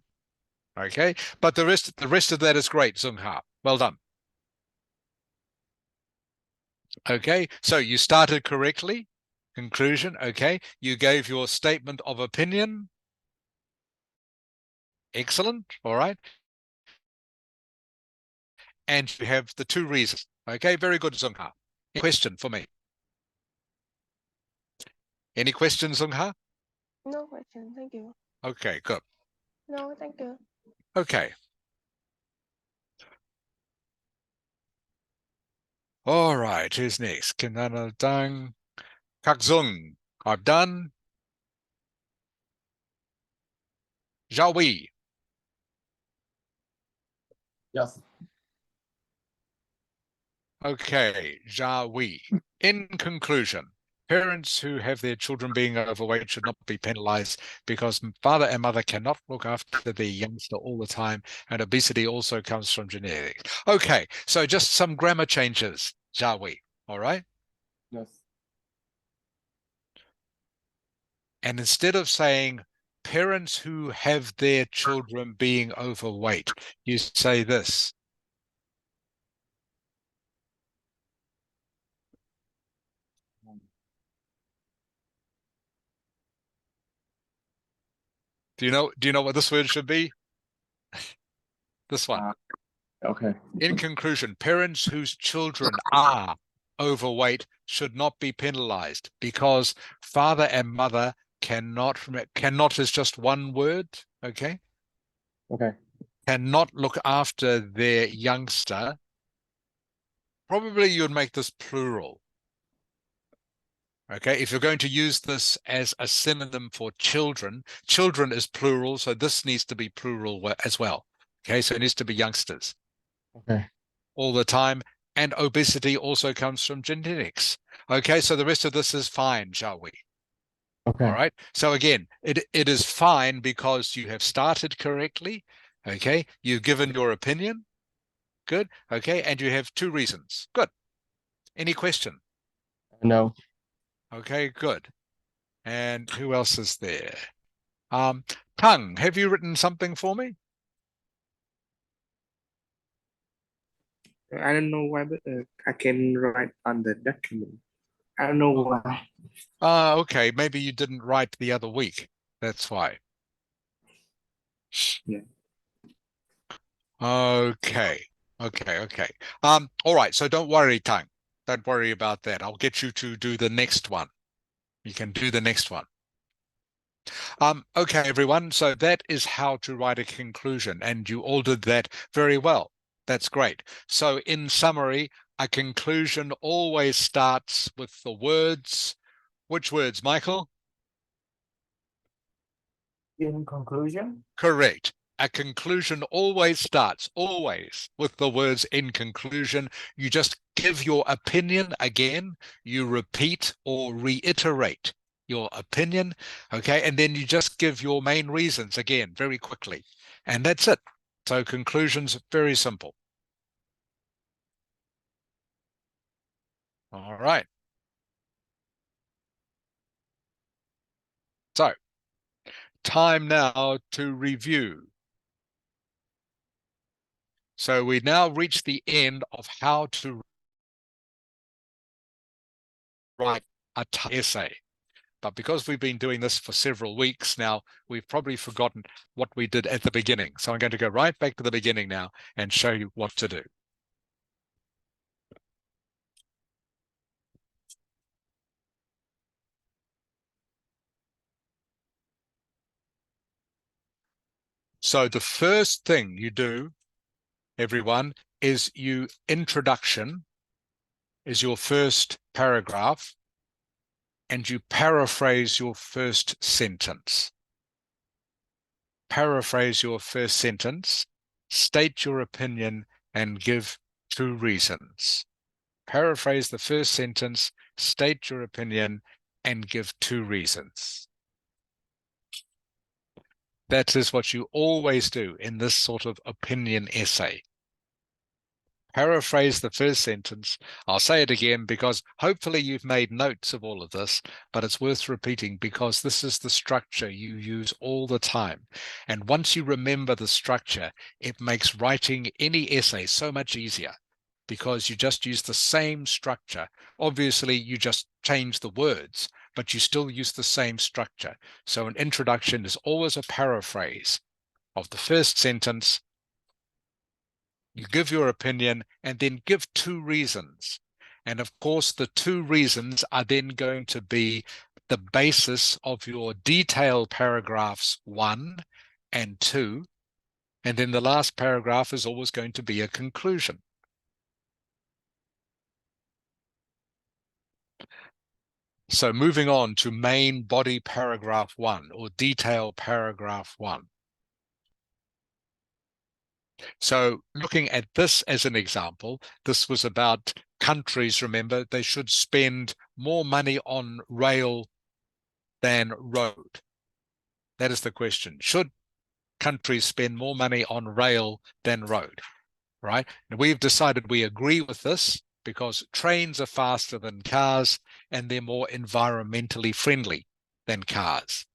Okay. But the rest of that is great, Zungha. Well done. Okay. So you started correctly. Conclusion. Okay. You gave your statement of opinion. Excellent. All right. And you have the two reasons. Okay. Very good, Zungha. Any question for me? Any questions, Zungha? No question. Thank you. Okay, good. No, thank you. Okay. All right, who's next? Kinana Dang. Kakzung. I've done. Zhao Wei. Yes. Okay, Zhao Wei. In conclusion, parents who have their children being overweight should not be penalized because father and mother cannot look after their youngster all the time, and obesity also comes from genetics. Okay, so just some grammar changes, Zhao Wei. All right? Yes. And instead of saying parents who have their children being overweight, you say this. Do you know what this word should be? This one. Okay. In conclusion, parents whose children are overweight should not be penalized because father and mother cannot is just one word, okay? Okay. Cannot look after their youngster. Probably you would make this plural. Okay, if you're going to use this as a synonym for children, children is plural, so this needs to be plural as well. Okay, so it needs to be youngsters. Okay. All the time. And obesity also comes from genetics. Okay, so the rest of this is fine, shall we? Okay. All right. So again, it is fine because you have started correctly. Okay, you've given your opinion. Good. Okay, and you have two reasons. Good. Any question? No. Okay, good. And who else is there? Tung, have you written something for me? I don't know why, but I can write on the document. I don't know why. Okay, maybe you didn't write the other week. That's why. Yeah. Okay. All right, so don't worry, Tang. Don't worry about that. I'll get you to do the next one. You can do the next one. Okay, everyone. So that is how to write a conclusion, and you all did that very well. That's great. So in summary, a conclusion always starts with the words. Which words, Michael? In conclusion. Correct. A conclusion always starts, always, with the words in conclusion. You just give your opinion again. You repeat or reiterate your opinion, okay? And then you just give your main reasons again very quickly. And that's it. So conclusions, very simple. All right. So, time now to review. So we now reach the end of how to write a essay. But because we've been doing this for several weeks now, we've probably forgotten what we did at the beginning. So I'm going to go right back to the beginning now and show you what to do. So the first thing you do, everyone, is introduction is your first paragraph, and you paraphrase your first sentence. Paraphrase your first sentence, state your opinion, and give two reasons. Paraphrase the first sentence, state your opinion, and give 2 reasons. That is what you always do in this sort of opinion essay. Paraphrase the first sentence. I'll say it again because hopefully you've made notes of all of this, but it's worth repeating because this is the structure you use all the time. And once you remember the structure, it makes writing any essay so much easier because you just use the same structure. Obviously, you just change the words, but you still use the same structure. So an introduction is always a paraphrase of the first sentence. You give your opinion and then give 2 reasons. And of course, the 2 reasons are then going to be the basis of your detailed paragraphs 1 and 2. And then the last paragraph is always going to be a conclusion. So moving on to main body paragraph 1 or detail paragraph 1. So looking at this as an example, this was about countries, remember, they should spend more money on rail than road. That is the question. Should countries spend more money on rail than road, right? And we've decided we agree with this because trains are faster than cars and they're more environmentally friendly than cars.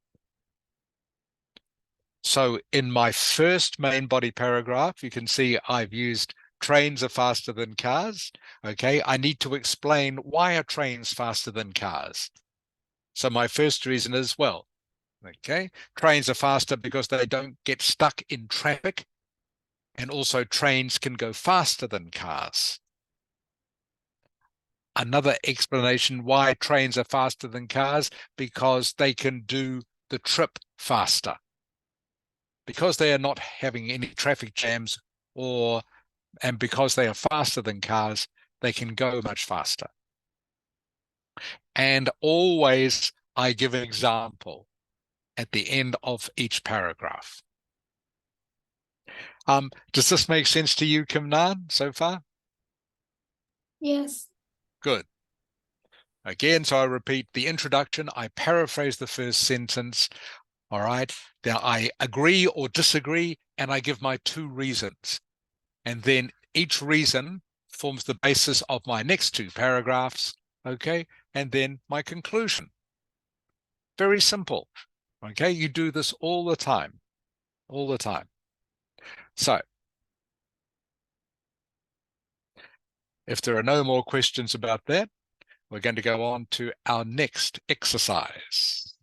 So in my first main body paragraph, you can see I've used trains are faster than cars. Okay, I need to explain why are trains faster than cars. So my first reason is, well, okay, trains are faster because they don't get stuck in traffic. And also trains can go faster than cars. Another explanation why trains are faster than cars, because they can do the trip faster. Because they are not having any traffic jams and because they are faster than cars, they can go much faster. And always I give an example at the end of each paragraph. Does this make sense to you, Kim Nan, so far? Yes. Good. Again, so I repeat the introduction, I paraphrase the first sentence. All right. Now I agree or disagree, and I give my 2 reasons. And then each reason forms the basis of my next 2 paragraphs. Okay. And then my conclusion. Very simple. Okay. You do this all the time. All the time. So if there are no more questions about that, we're going to go on to our next exercise.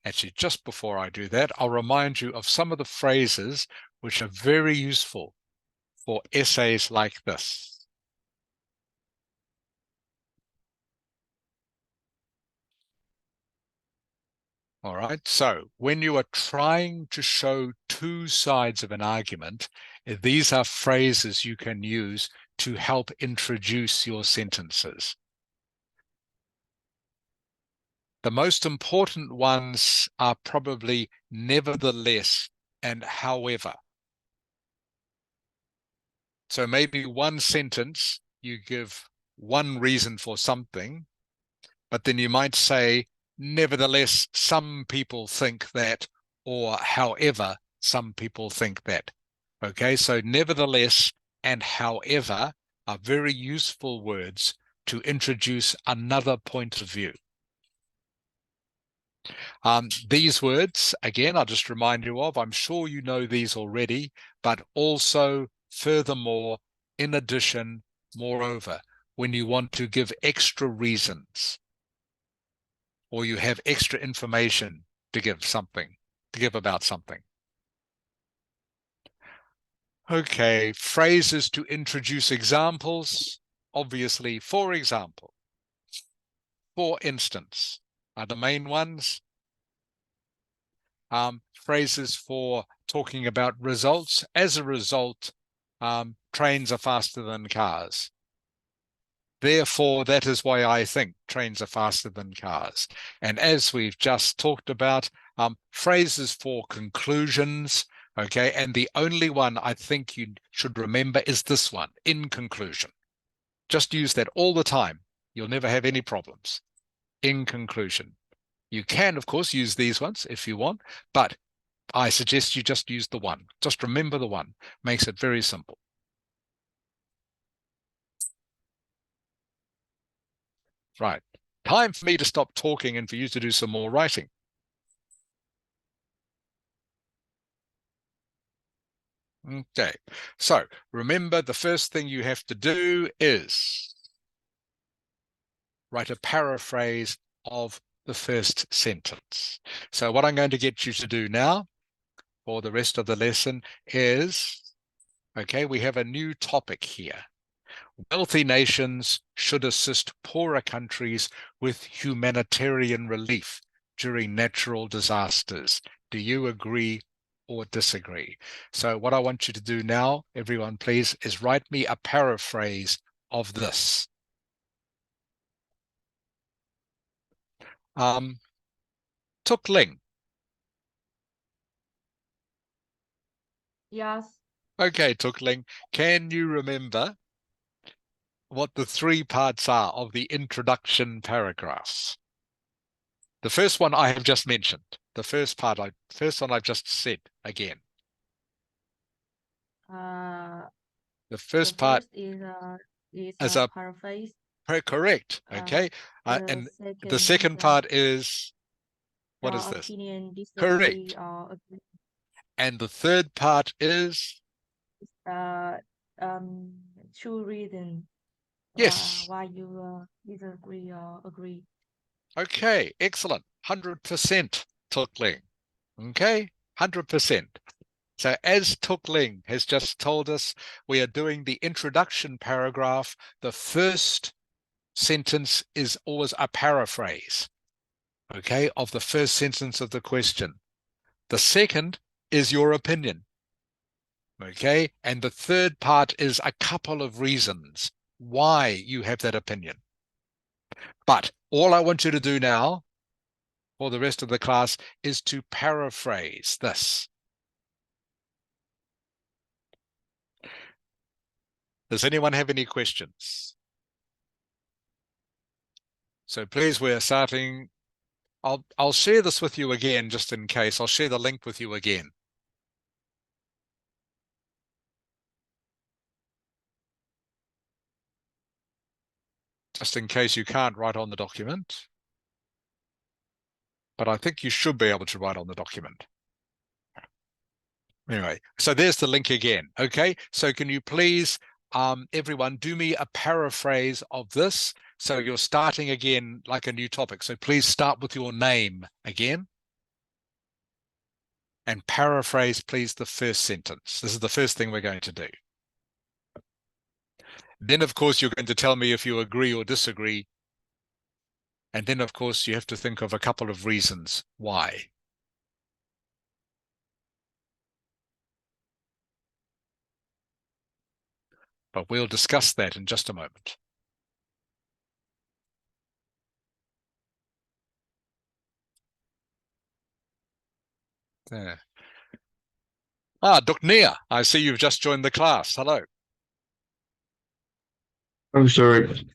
Actually, just before I do that, I'll remind you of some of the phrases which are very useful for essays like this. All right, so when you are trying to show 2 sides of an argument, these are phrases you can use to help introduce your sentences. The most important ones are probably nevertheless and however. So maybe one sentence, you give one reason for something, but then you might say, nevertheless, some people think that, or however, some people think that. Okay, so nevertheless and however are very useful words to introduce another point of view. These words, again, I'll just remind you of, I'm sure you know these already, but also, furthermore, in addition, moreover, when you want to give extra reasons or you have extra information to give about something. Okay, phrases to introduce examples. Obviously, for example, for instance, are the main ones. Phrases for talking about results. As a result, trains are faster than cars. Therefore, that is why I think trains are faster than cars. And as we've just talked about, phrases for conclusions, okay? And the only one I think you should remember is this one, in conclusion. Just use that all the time. You'll never have any problems. In conclusion. You can, of course, use these ones if you want, but I suggest you just use the one. Just remember the one. Makes it very simple. Right. Time for me to stop talking and for you to do some more writing. Okay. So remember, the first thing you have to do is write a paraphrase of the first sentence. So what I'm going to get you to do now for the rest of the lesson is, okay, we have a new topic here. Wealthy nations should assist poorer countries with humanitarian relief during natural disasters. Do you agree or disagree? So what I want you to do now, everyone, please, is write me a paraphrase of this. Tuk Ling. Yes. Okay, Tuk Ling, can you remember what the three parts are of the introduction paragraphs? The first one I have just mentioned. The first one I've just said again. The first part is as a a paraphrase. correct. Okay. And the second part is, what is this? Opinion, Correct. disagree, or agree. And the third part is True reason. yes. Why you disagree or agree. Okay, excellent. 100% Tuk Ling. Okay, 100%. So as Tuk Ling has just told us, we are doing the introduction paragraph. The first sentence is always a paraphrase, okay, of the first sentence of the question. The second is your opinion, okay? And the third part is a couple of reasons why you have that opinion. But all I want you to do now for the rest of the class is to paraphrase this. Does anyone have any questions? So please, we're starting. I'll share this with you again, just in case. I'll share the link with you again. Just in case you can't write on the document. But I think you should be able to write on the document. Anyway, so there's the link again. Okay, so can you please, everyone, do me a paraphrase of this? So you're starting again like a new topic. So please start with your name again. And paraphrase, please, the first sentence. This is the first thing we're going to do. Then, of course, you're going to tell me if you agree or disagree. And then, of course, you have to think of a couple of reasons why. But we'll discuss that in just a moment. There. Duk Nia, I see you've just joined the class. Hello. I'm sorry.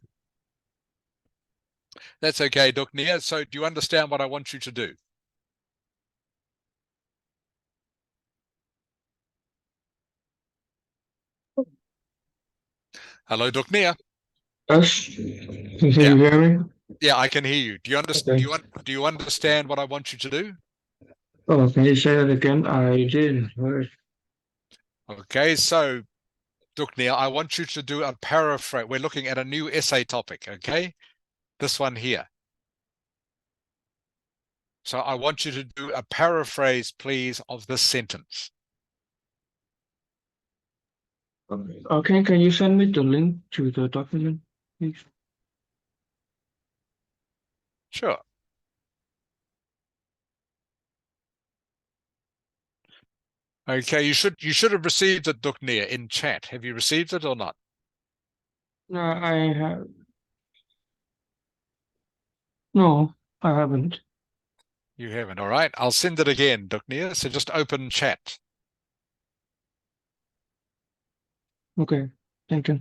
That's okay, Duk Nia. So do you understand what I want you to do? Hello, Duk Nia. Yes. Can Yeah. you hear me? Yeah, I can hear you. Do you understand? Okay. Do you understand what I want you to do? Oh, can you say that again? I didn't hear. Okay, so Duk Nia, I want you to do a paraphrase. We're looking at a new essay topic, okay? This one here. So I want you to do a paraphrase, please, of this sentence. Okay, can you send me the link to the document, please? Sure. Okay, you should have received it, Duk Nia, in chat. Have you received it or not? No, I have. No, I haven't. You haven't. All right. I'll send it again, Duknia. So just open chat. Okay, thank you.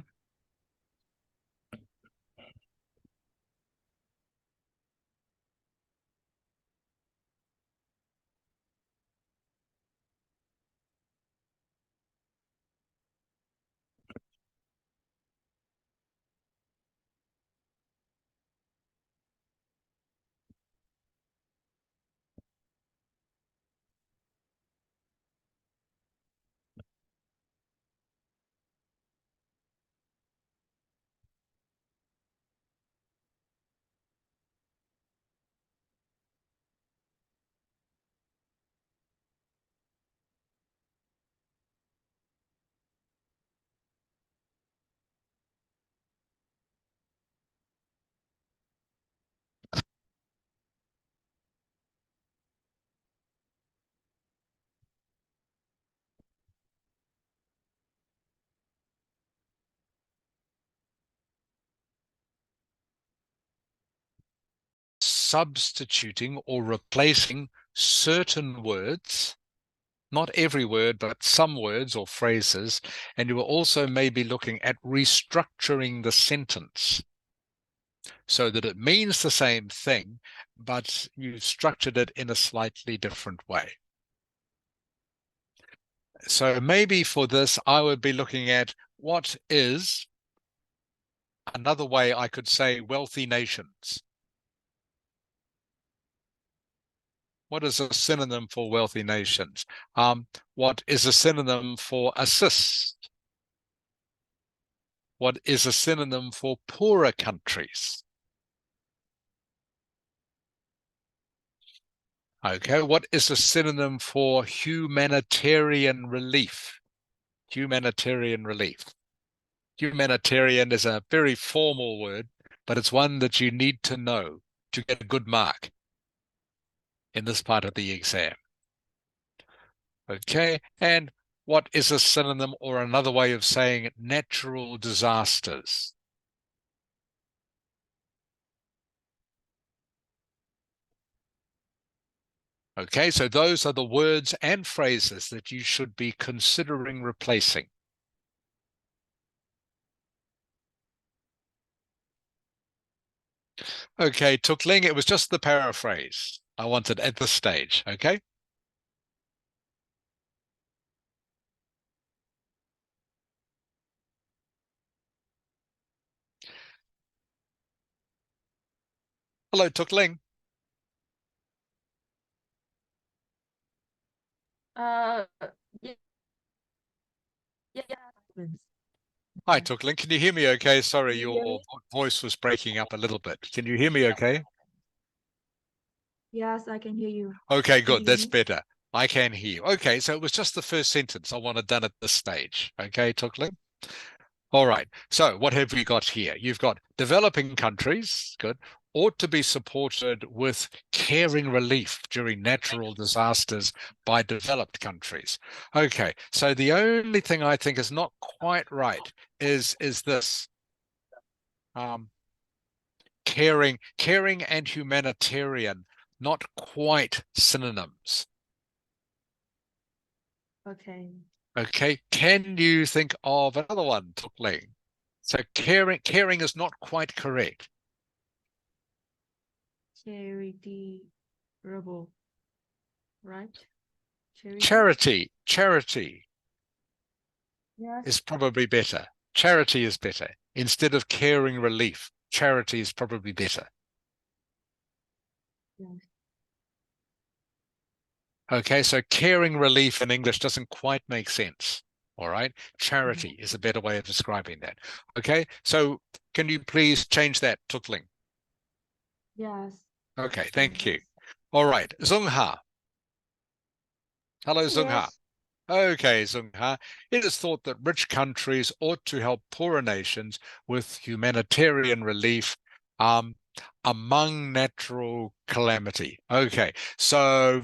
Substituting or replacing certain words, not every word, but some words or phrases. And you were also maybe looking at restructuring the sentence so that it means the same thing, but you've structured it in a slightly different way. So maybe for this, I would be looking at what is another way I could say wealthy nations. What is a synonym for wealthy nations? What is a synonym for assist? What is a synonym for poorer countries? Okay, what is a synonym for humanitarian relief? Humanitarian relief. Humanitarian is a very formal word, but it's one that you need to know to get a good mark in this part of the exam. Okay, and what is a synonym or another way of saying natural disasters? Okay, so those are the words and phrases that you should be considering replacing. Okay, Tukling, it was just the paraphrase I wanted at this stage, okay? Hello, Tukling. Yeah, yeah. Hi, Tukling. Can you hear me okay? Sorry, Can you hear your me? voice was breaking up a little bit. Can you hear me okay? Yes, I can hear you. Okay, Can good. you hear That's me? better. I can hear you. Okay, so it was just the first sentence I wanted done at this stage. Okay, Tukling? All right. So what have we got here? You've got developing countries, good, ought to be supported with caring relief during natural disasters by developed countries. Okay. So the only thing I think is not quite right is this. Caring and humanitarian, not quite synonyms. Okay. Okay. Can you think of another one, Tukling? So caring is not quite correct. Charity rebel, right? Charity Yes. is probably better. Charity is better. Instead of caring relief, charity is probably better. Yes. Okay, so caring relief in English doesn't quite make sense. All right, charity is a better way of describing that. Okay, so can you please change that, Tukling? Yes. Okay, thank you. All right, Zungha. Hello, Zungha. Yes. Okay, Zungha. It is thought that rich countries ought to help poorer nations with humanitarian relief among natural calamity. Okay, so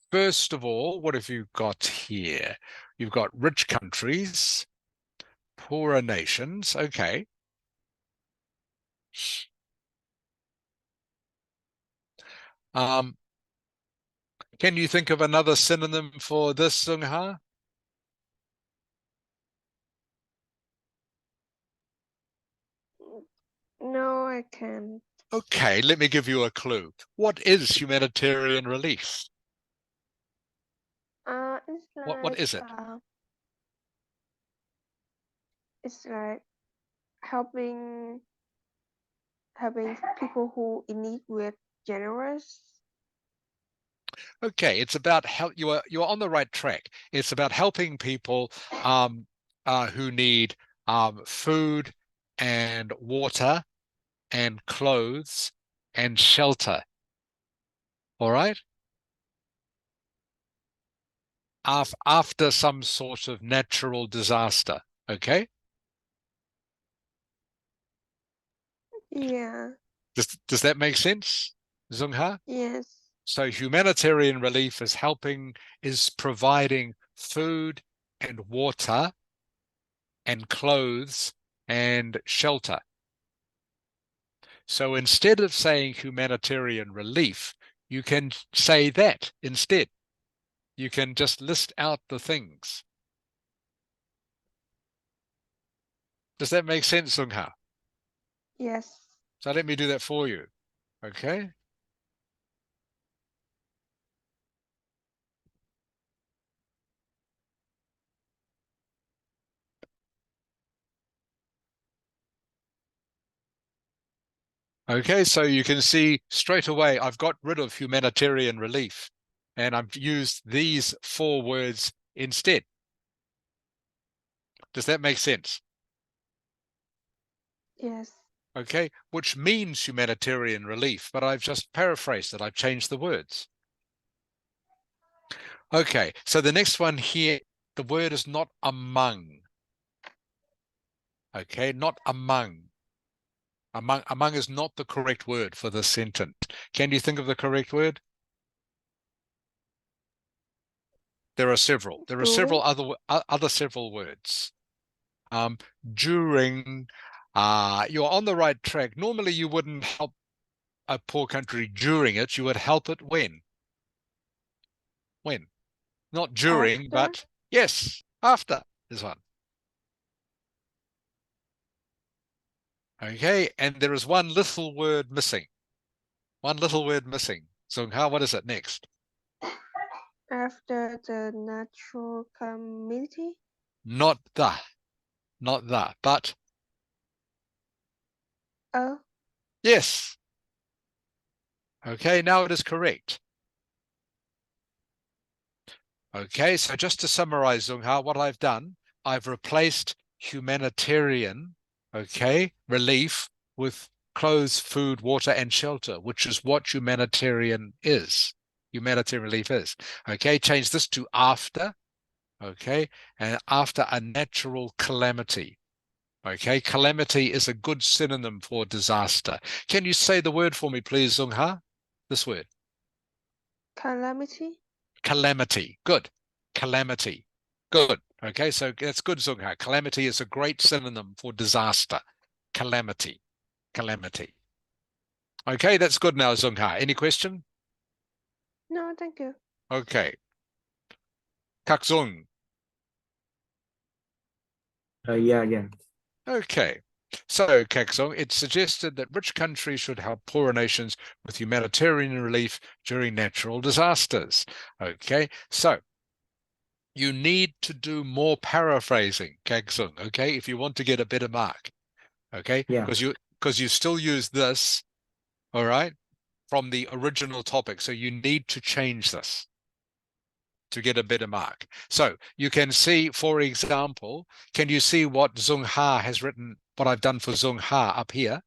first of all, what have you got here? You've got rich countries, poorer nations. Okay. Can you think of another synonym for this, Sung Ha? No, I can't. Okay, let me give you a clue. What is humanitarian relief? It's What is it? It's like helping people who in need with generous. Okay, it's about help. You're on the right track. It's about helping people who need food and water and clothes and shelter. All right? After some sort of natural disaster. Okay? Yeah. Does that make sense, Zung Ha? Yes. So humanitarian relief is providing food and water and clothes and shelter. So instead of saying humanitarian relief, you can say that instead. You can just list out the things. Does that make sense, Sung Ha? Yes. So let me do that for you. Okay. Okay, so you can see straight away I've got rid of humanitarian relief and I've used these 4 words instead. Does that make sense? Yes. Okay, which means humanitarian relief, but I've just paraphrased it. I've changed the words. Okay, so the next one here, the word is not among. Okay, not among. Among is not the correct word for this sentence. Can you think of the correct word? There are several. There are several other several words. During, you're on the right track. Normally you wouldn't help a poor country during it. You would help it when? When? Not during, After? but yes, after is one. Okay, and there is one little word missing. One little word missing. So what is it next? After the natural calamity? Not the, but Oh. yes. Okay, now it is correct. Okay, so just to summarize, Zung Ha, what I've done, I've replaced humanitarian, okay, relief with clothes, food, water, and shelter, which is what humanitarian is. Humanitarian relief is. Okay, change this to after, okay, and after a natural calamity. Okay, calamity is a good synonym for disaster. Can you say the word for me, please, Zung Ha? This word. Calamity? Calamity. Good. Calamity. Good. Okay, so that's good, Zung Ha. Calamity is a great synonym for disaster. Calamity. Calamity. Okay, that's good now, Zung Ha. Any question? No, thank you. Okay. Kak Zung. Yeah. Okay. So, Kak Zung, it's suggested that rich countries should help poorer nations with humanitarian relief during natural disasters. Okay, so you need to do more paraphrasing, Kak Zung, okay, if you want to get a better mark. Okay, Yeah. because you still use this, all right, from the original topic. So you need to change this to get a better mark. So you can see, for example, can you see what Zung Ha has written, what I've done for Zung Ha up here?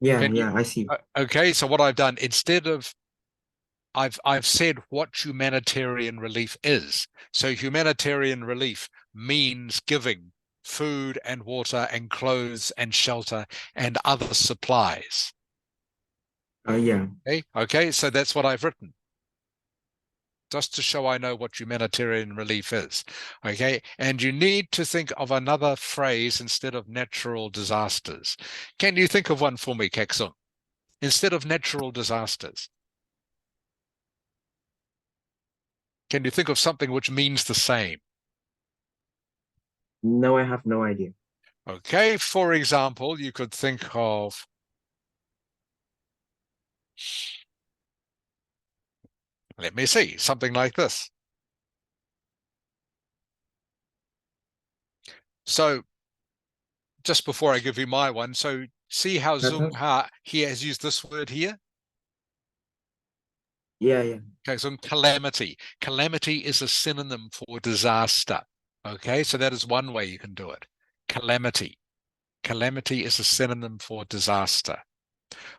Yeah, Can you, I see. okay, so what I've done, instead of I've said what humanitarian relief is. So humanitarian relief means giving food and water and clothes and shelter and other supplies. Yeah. Okay, so that's what I've written, just to show I know what humanitarian relief is. Okay, and you need to think of another phrase instead of natural disasters. Can you think of one for me, Kak Sung? instead of natural disasters? Can you think of something which means the same? No, I have no idea. Okay, for example, you could think of let me see, something like this. So just before I give you my one, so see how Zung Ha he has used this word here? Yeah, yeah. Okay, so calamity. Calamity is a synonym for disaster. Okay, so that is one way you can do it. Calamity. Calamity is a synonym for disaster.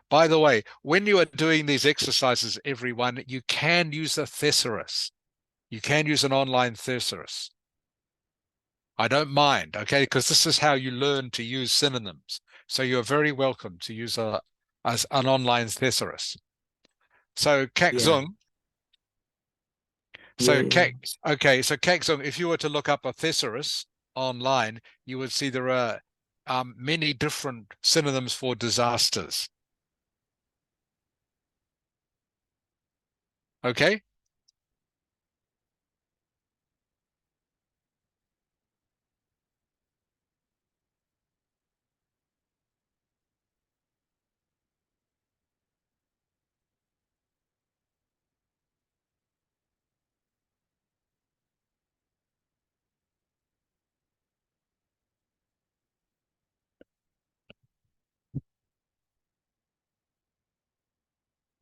By the way, when you are doing these exercises, everyone, you can use a thesaurus. You can use an online thesaurus. I don't mind, okay, because this is how you learn to use synonyms. So you're very welcome to use as an online thesaurus. So Kak Yeah. Zung, so Yeah, yeah. okay, so Kak Zung, if you were to look up a thesaurus online, you would see there are many different synonyms for disasters. Okay?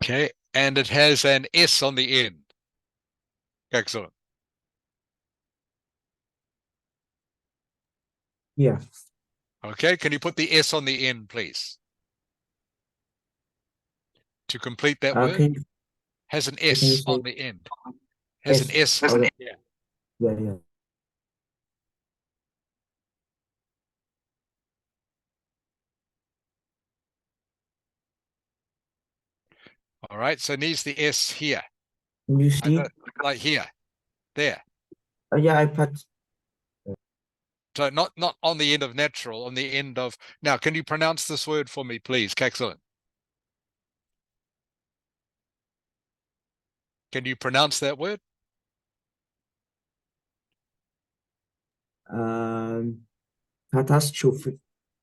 Okay, and it has an S on the end. Excellent. Yeah. Okay, can you put the S on the end, please? To complete that word, Can you has an can you S say on the end. Has an S. Okay. Yeah. Yeah, yeah. All right, so needs the S here. You see? Like here, there. Yeah, I put. So not on the end of natural, on the end of. Now, can you pronounce this word for me, please? Excellent. Can you pronounce that word? Catastrophe.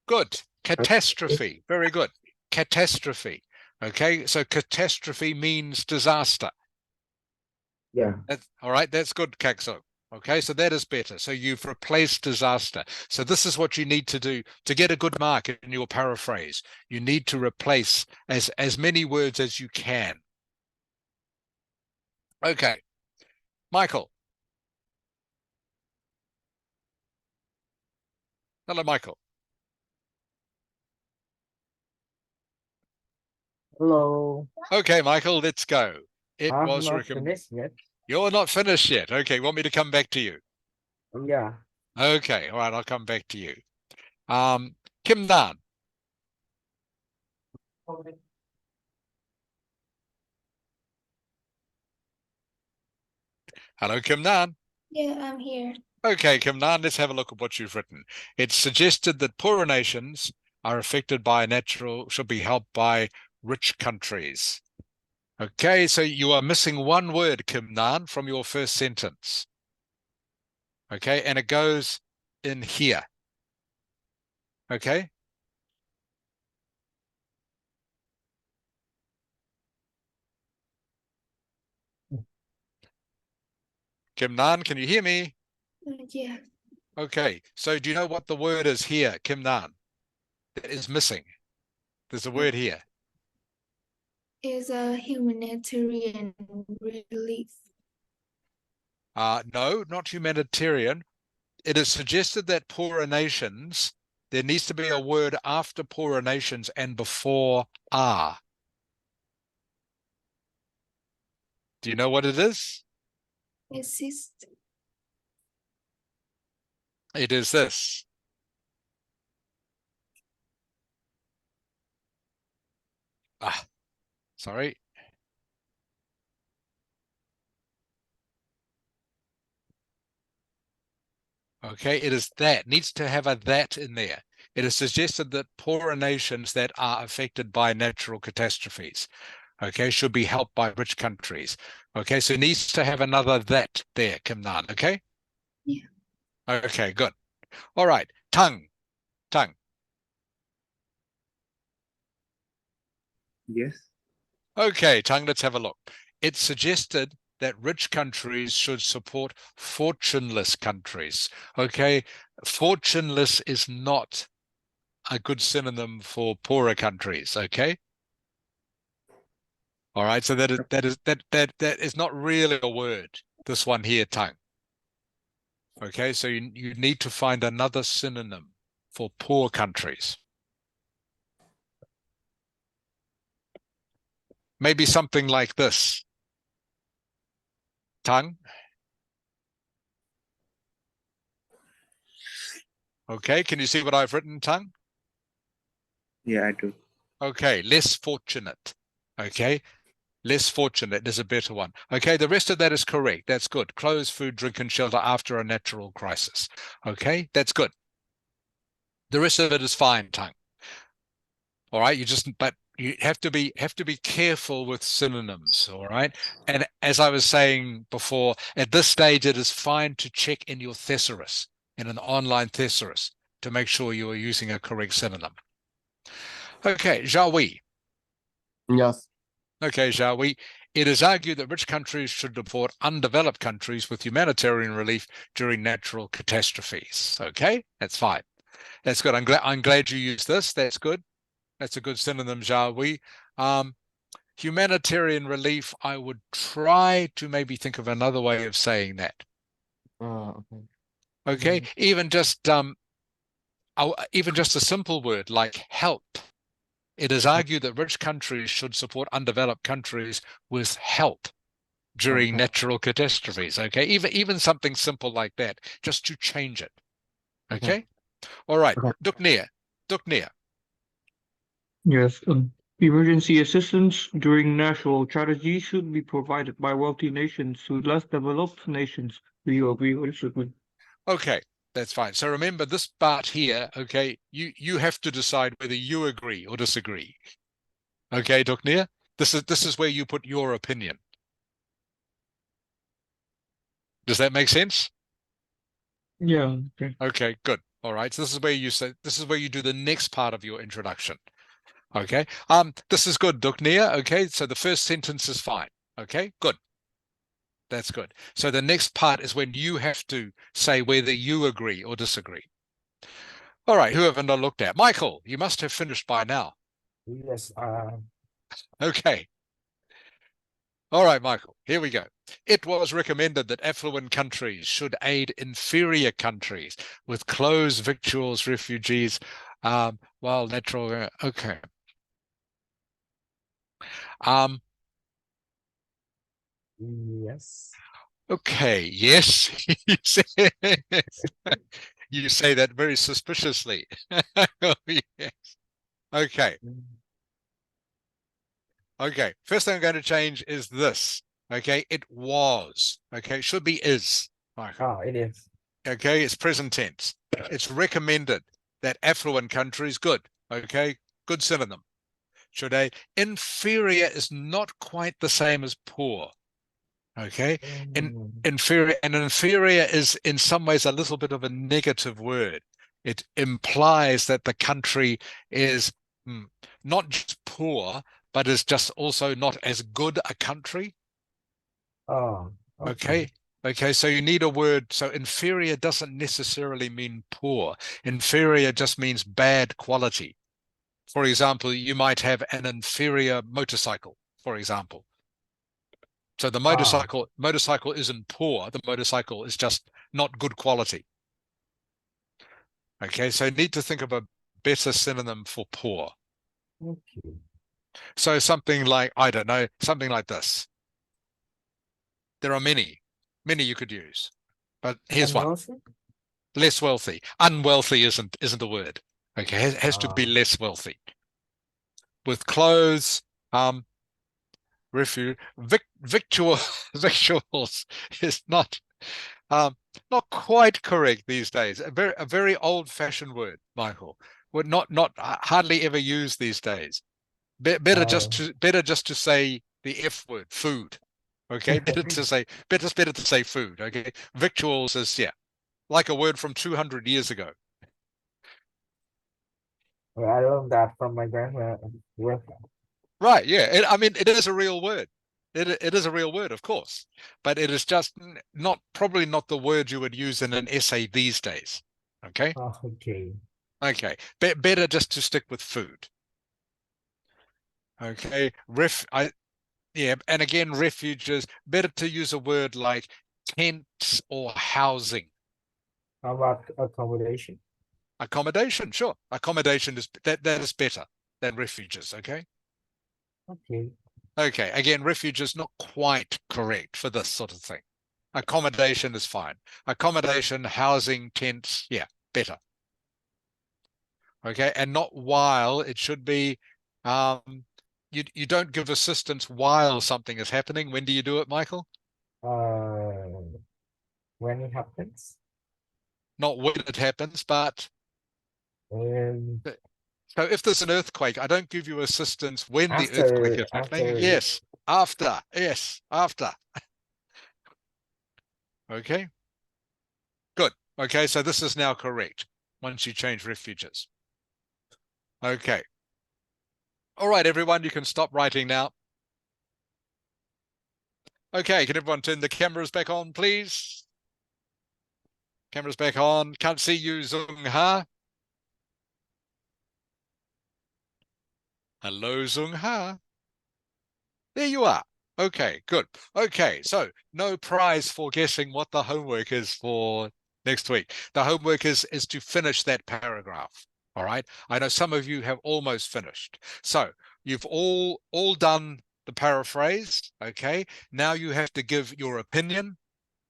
Good. Catastrophe. Very good. Catastrophe. Okay, so catastrophe means disaster. Yeah. All right, that's good, Kakso. Okay, so that is better. So you've replaced disaster. So this is what you need to do to get a good mark in your paraphrase. You need to replace as many words as you can. Okay, Michael. Hello, Michael. Hello. Okay, Michael, let's go. It I'm was not finished yet. You're not finished yet. Okay, want me to come back to you? Yeah. Okay, all right, I'll come back to you. Kim Nan. Hello, Kim Nan. Yeah, I'm here. Okay, Kim Nan, let's have a look at what you've written. It's suggested that poorer nations are affected by natural, should be helped by rich countries. Okay, so you are missing one word, Kim Nan, from your first sentence. Okay, and it goes in here. Okay? Kim Nan, can you hear me? Yeah, Okay, so do you know what the word is here, Kim Nan? That is missing. There's a word here. is a humanitarian relief. No, not humanitarian. It is suggested that poorer nations, there needs to be a word after poorer nations and before are. Do you know what it is? Assist. It is this. Sorry. Okay, it is that. Needs to have a that in there. it is suggested that poorer nations that are affected by natural catastrophes, okay, should be helped by rich countries. Okay, so it needs to have another that there, Kim Nan, okay? Yeah. Okay, good. All right, tongue. Yes. Okay, tongue, let's have a look. It's suggested that rich countries should support fortuneless countries. Okay, fortuneless is not a good synonym for poorer countries. Okay. All right, so that is not really a word. This one here, tongue. Okay, so you need to find another synonym for poor countries. Maybe something like this. Tongue. Okay, can you see what I've written, tongue? Yeah, I do. Okay, less fortunate. Okay, less fortunate is a better one. Okay, the rest of that is correct. That's good. Clothes, food, drink, and shelter after a natural crisis. Okay, that's good. The rest of it is fine, tongue. All right, but you have to be careful with synonyms. All right, and as I was saying before, at this stage, it is fine to check in your thesaurus, in an online thesaurus, to make sure you are using a correct synonym. Okay, shall we? Yes. Okay, shall we? It is argued that rich countries should support undeveloped countries with humanitarian relief during natural catastrophes. Okay, that's fine. That's good. I'm glad you used this. That's good. That's a good synonym, shall we? Humanitarian relief, I would try to maybe think of another way of saying that. Okay. Okay, even just a simple word like help. It is argued that rich countries should support undeveloped countries with help during natural catastrophes. Okay, even something simple like that, just to change it. Okay, all right. Okay. Duk neer. Yes. Emergency assistance during natural tragedy should be provided by wealthy nations to less developed nations. Do you agree or disagree? Okay, that's fine. So remember this part here. Okay, you have to decide whether you agree or disagree. Okay, Duk neer. This is where you put your opinion. Does that make sense? Yeah. Okay. Okay, good. All right. So this is where you do the next part of your introduction. Okay. This is good, Duk neer. Okay. So the first sentence is fine. Okay, good. That's good. So the next part is when you have to say whether you agree or disagree. All right. Who haven't I looked at? Michael, you must have finished by now. Yes. Okay. All right, Michael, here we go. It was recommended that affluent countries should aid inferior countries with clothes, victuals, refugees, while natural. Okay. Yes. Okay. Yes. You say that very suspiciously. Yes. Okay. Okay. First thing I'm going to change is this. Okay. It was. Okay. It should be is. Michael. It is. Okay. It's present tense. It's recommended that affluent countries, good. Okay. Good synonym. Should a inferior is not quite the same as poor. Okay. Inferior is in some ways a little bit of a negative word. It implies that the country is not just poor, but is just also not as good a country. Oh, okay. Okay, so you need a word. So inferior doesn't necessarily mean poor. Inferior just means bad quality. For example, you might have an inferior motorcycle, for example. So the motorcycle isn't poor. The motorcycle is just not good quality. Okay, so you need to think of a better synonym for poor. Okay. So something like, I don't know, something like this. There are many you could use, but here's Unwealthy? one. Less wealthy. Unwealthy isn't a word. Okay, has to be less wealthy. With clothes, victuals is not quite correct these days. A very old-fashioned word, Michael. would not hardly ever used these days. Better just to say the F word, food. Okay, better to say food. Okay, victuals is like a word from 200 years ago. Well, I learned that from my grandma. Right, yeah. I mean, it is a real word. It is a real word, of course, but it is just probably not the word you would use in an essay these days. Okay. Okay. Okay. Better just to stick with food. Okay. And again, refuges. Better to use a word like tents or housing. How about accommodation? Accommodation, sure. Accommodation is that is better than refuges. Okay. Okay. Okay, again, refuge is not quite correct for this sort of thing. Accommodation is fine. Accommodation, housing, tents, better. Okay, and not while. It should be, you don't give assistance while something is happening. When do you do it, Michael? When it happens. Not when it happens, but so if there's an earthquake, I don't give you assistance when the earthquake is happening. Yes, after. Yes, after. Okay. Good. Okay, so this is now correct once you change refuges. Okay. All right, everyone, you can stop writing now. Okay, can everyone turn the cameras back on, please? Cameras back on. Can't see you, Zung Ha. Hello, Zung Ha. There you are. Okay, good. Okay, so no prize for guessing what the homework is for next week. The homework is to finish that paragraph. All right. I know some of you have almost finished. So you've all done the paraphrase. Okay. Now you have to give your opinion.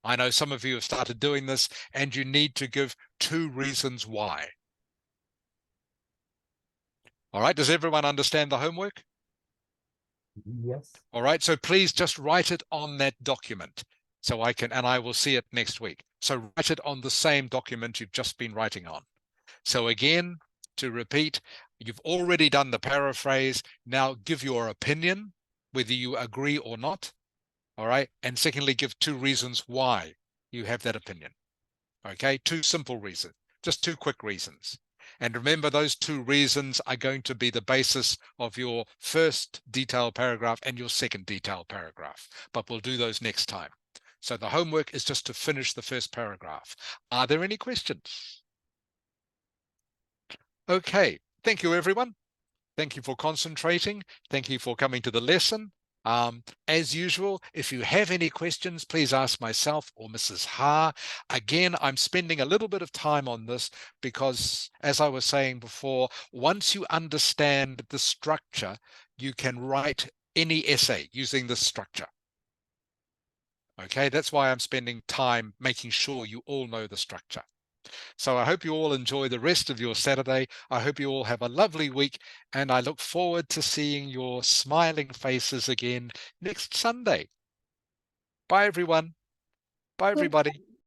I know some of you have started doing this, and you need to give 2 reasons why. All right. Does everyone understand the homework? Yes. All right. So please just write it on that document so I will see it next week. So write it on the same document you've just been writing on. So again, to repeat, you've already done the paraphrase. Now give your opinion, whether you agree or not. All right. And secondly, give 2 reasons why you have that opinion. Okay. 2 simple reasons, just 2 quick reasons. And remember, those 2 reasons are going to be the basis of your first detailed paragraph and your second detailed paragraph. But we'll do those next time. So the homework is just to finish the first paragraph. Are there any questions? Okay. Thank you, everyone. Thank you for concentrating. Thank you for coming to the lesson. As usual, if you have any questions, please ask myself or Mrs. Ha. Again, I'm spending a little bit of time on this because, as I was saying before, once you understand the structure, you can write any essay using this structure. Okay, that's why I'm spending time making sure you all know the structure. So I hope you all enjoy the rest of your Saturday. I hope you all have a lovely week, and I look forward to seeing your smiling faces again next Sunday. Bye, everyone. Bye, everybody.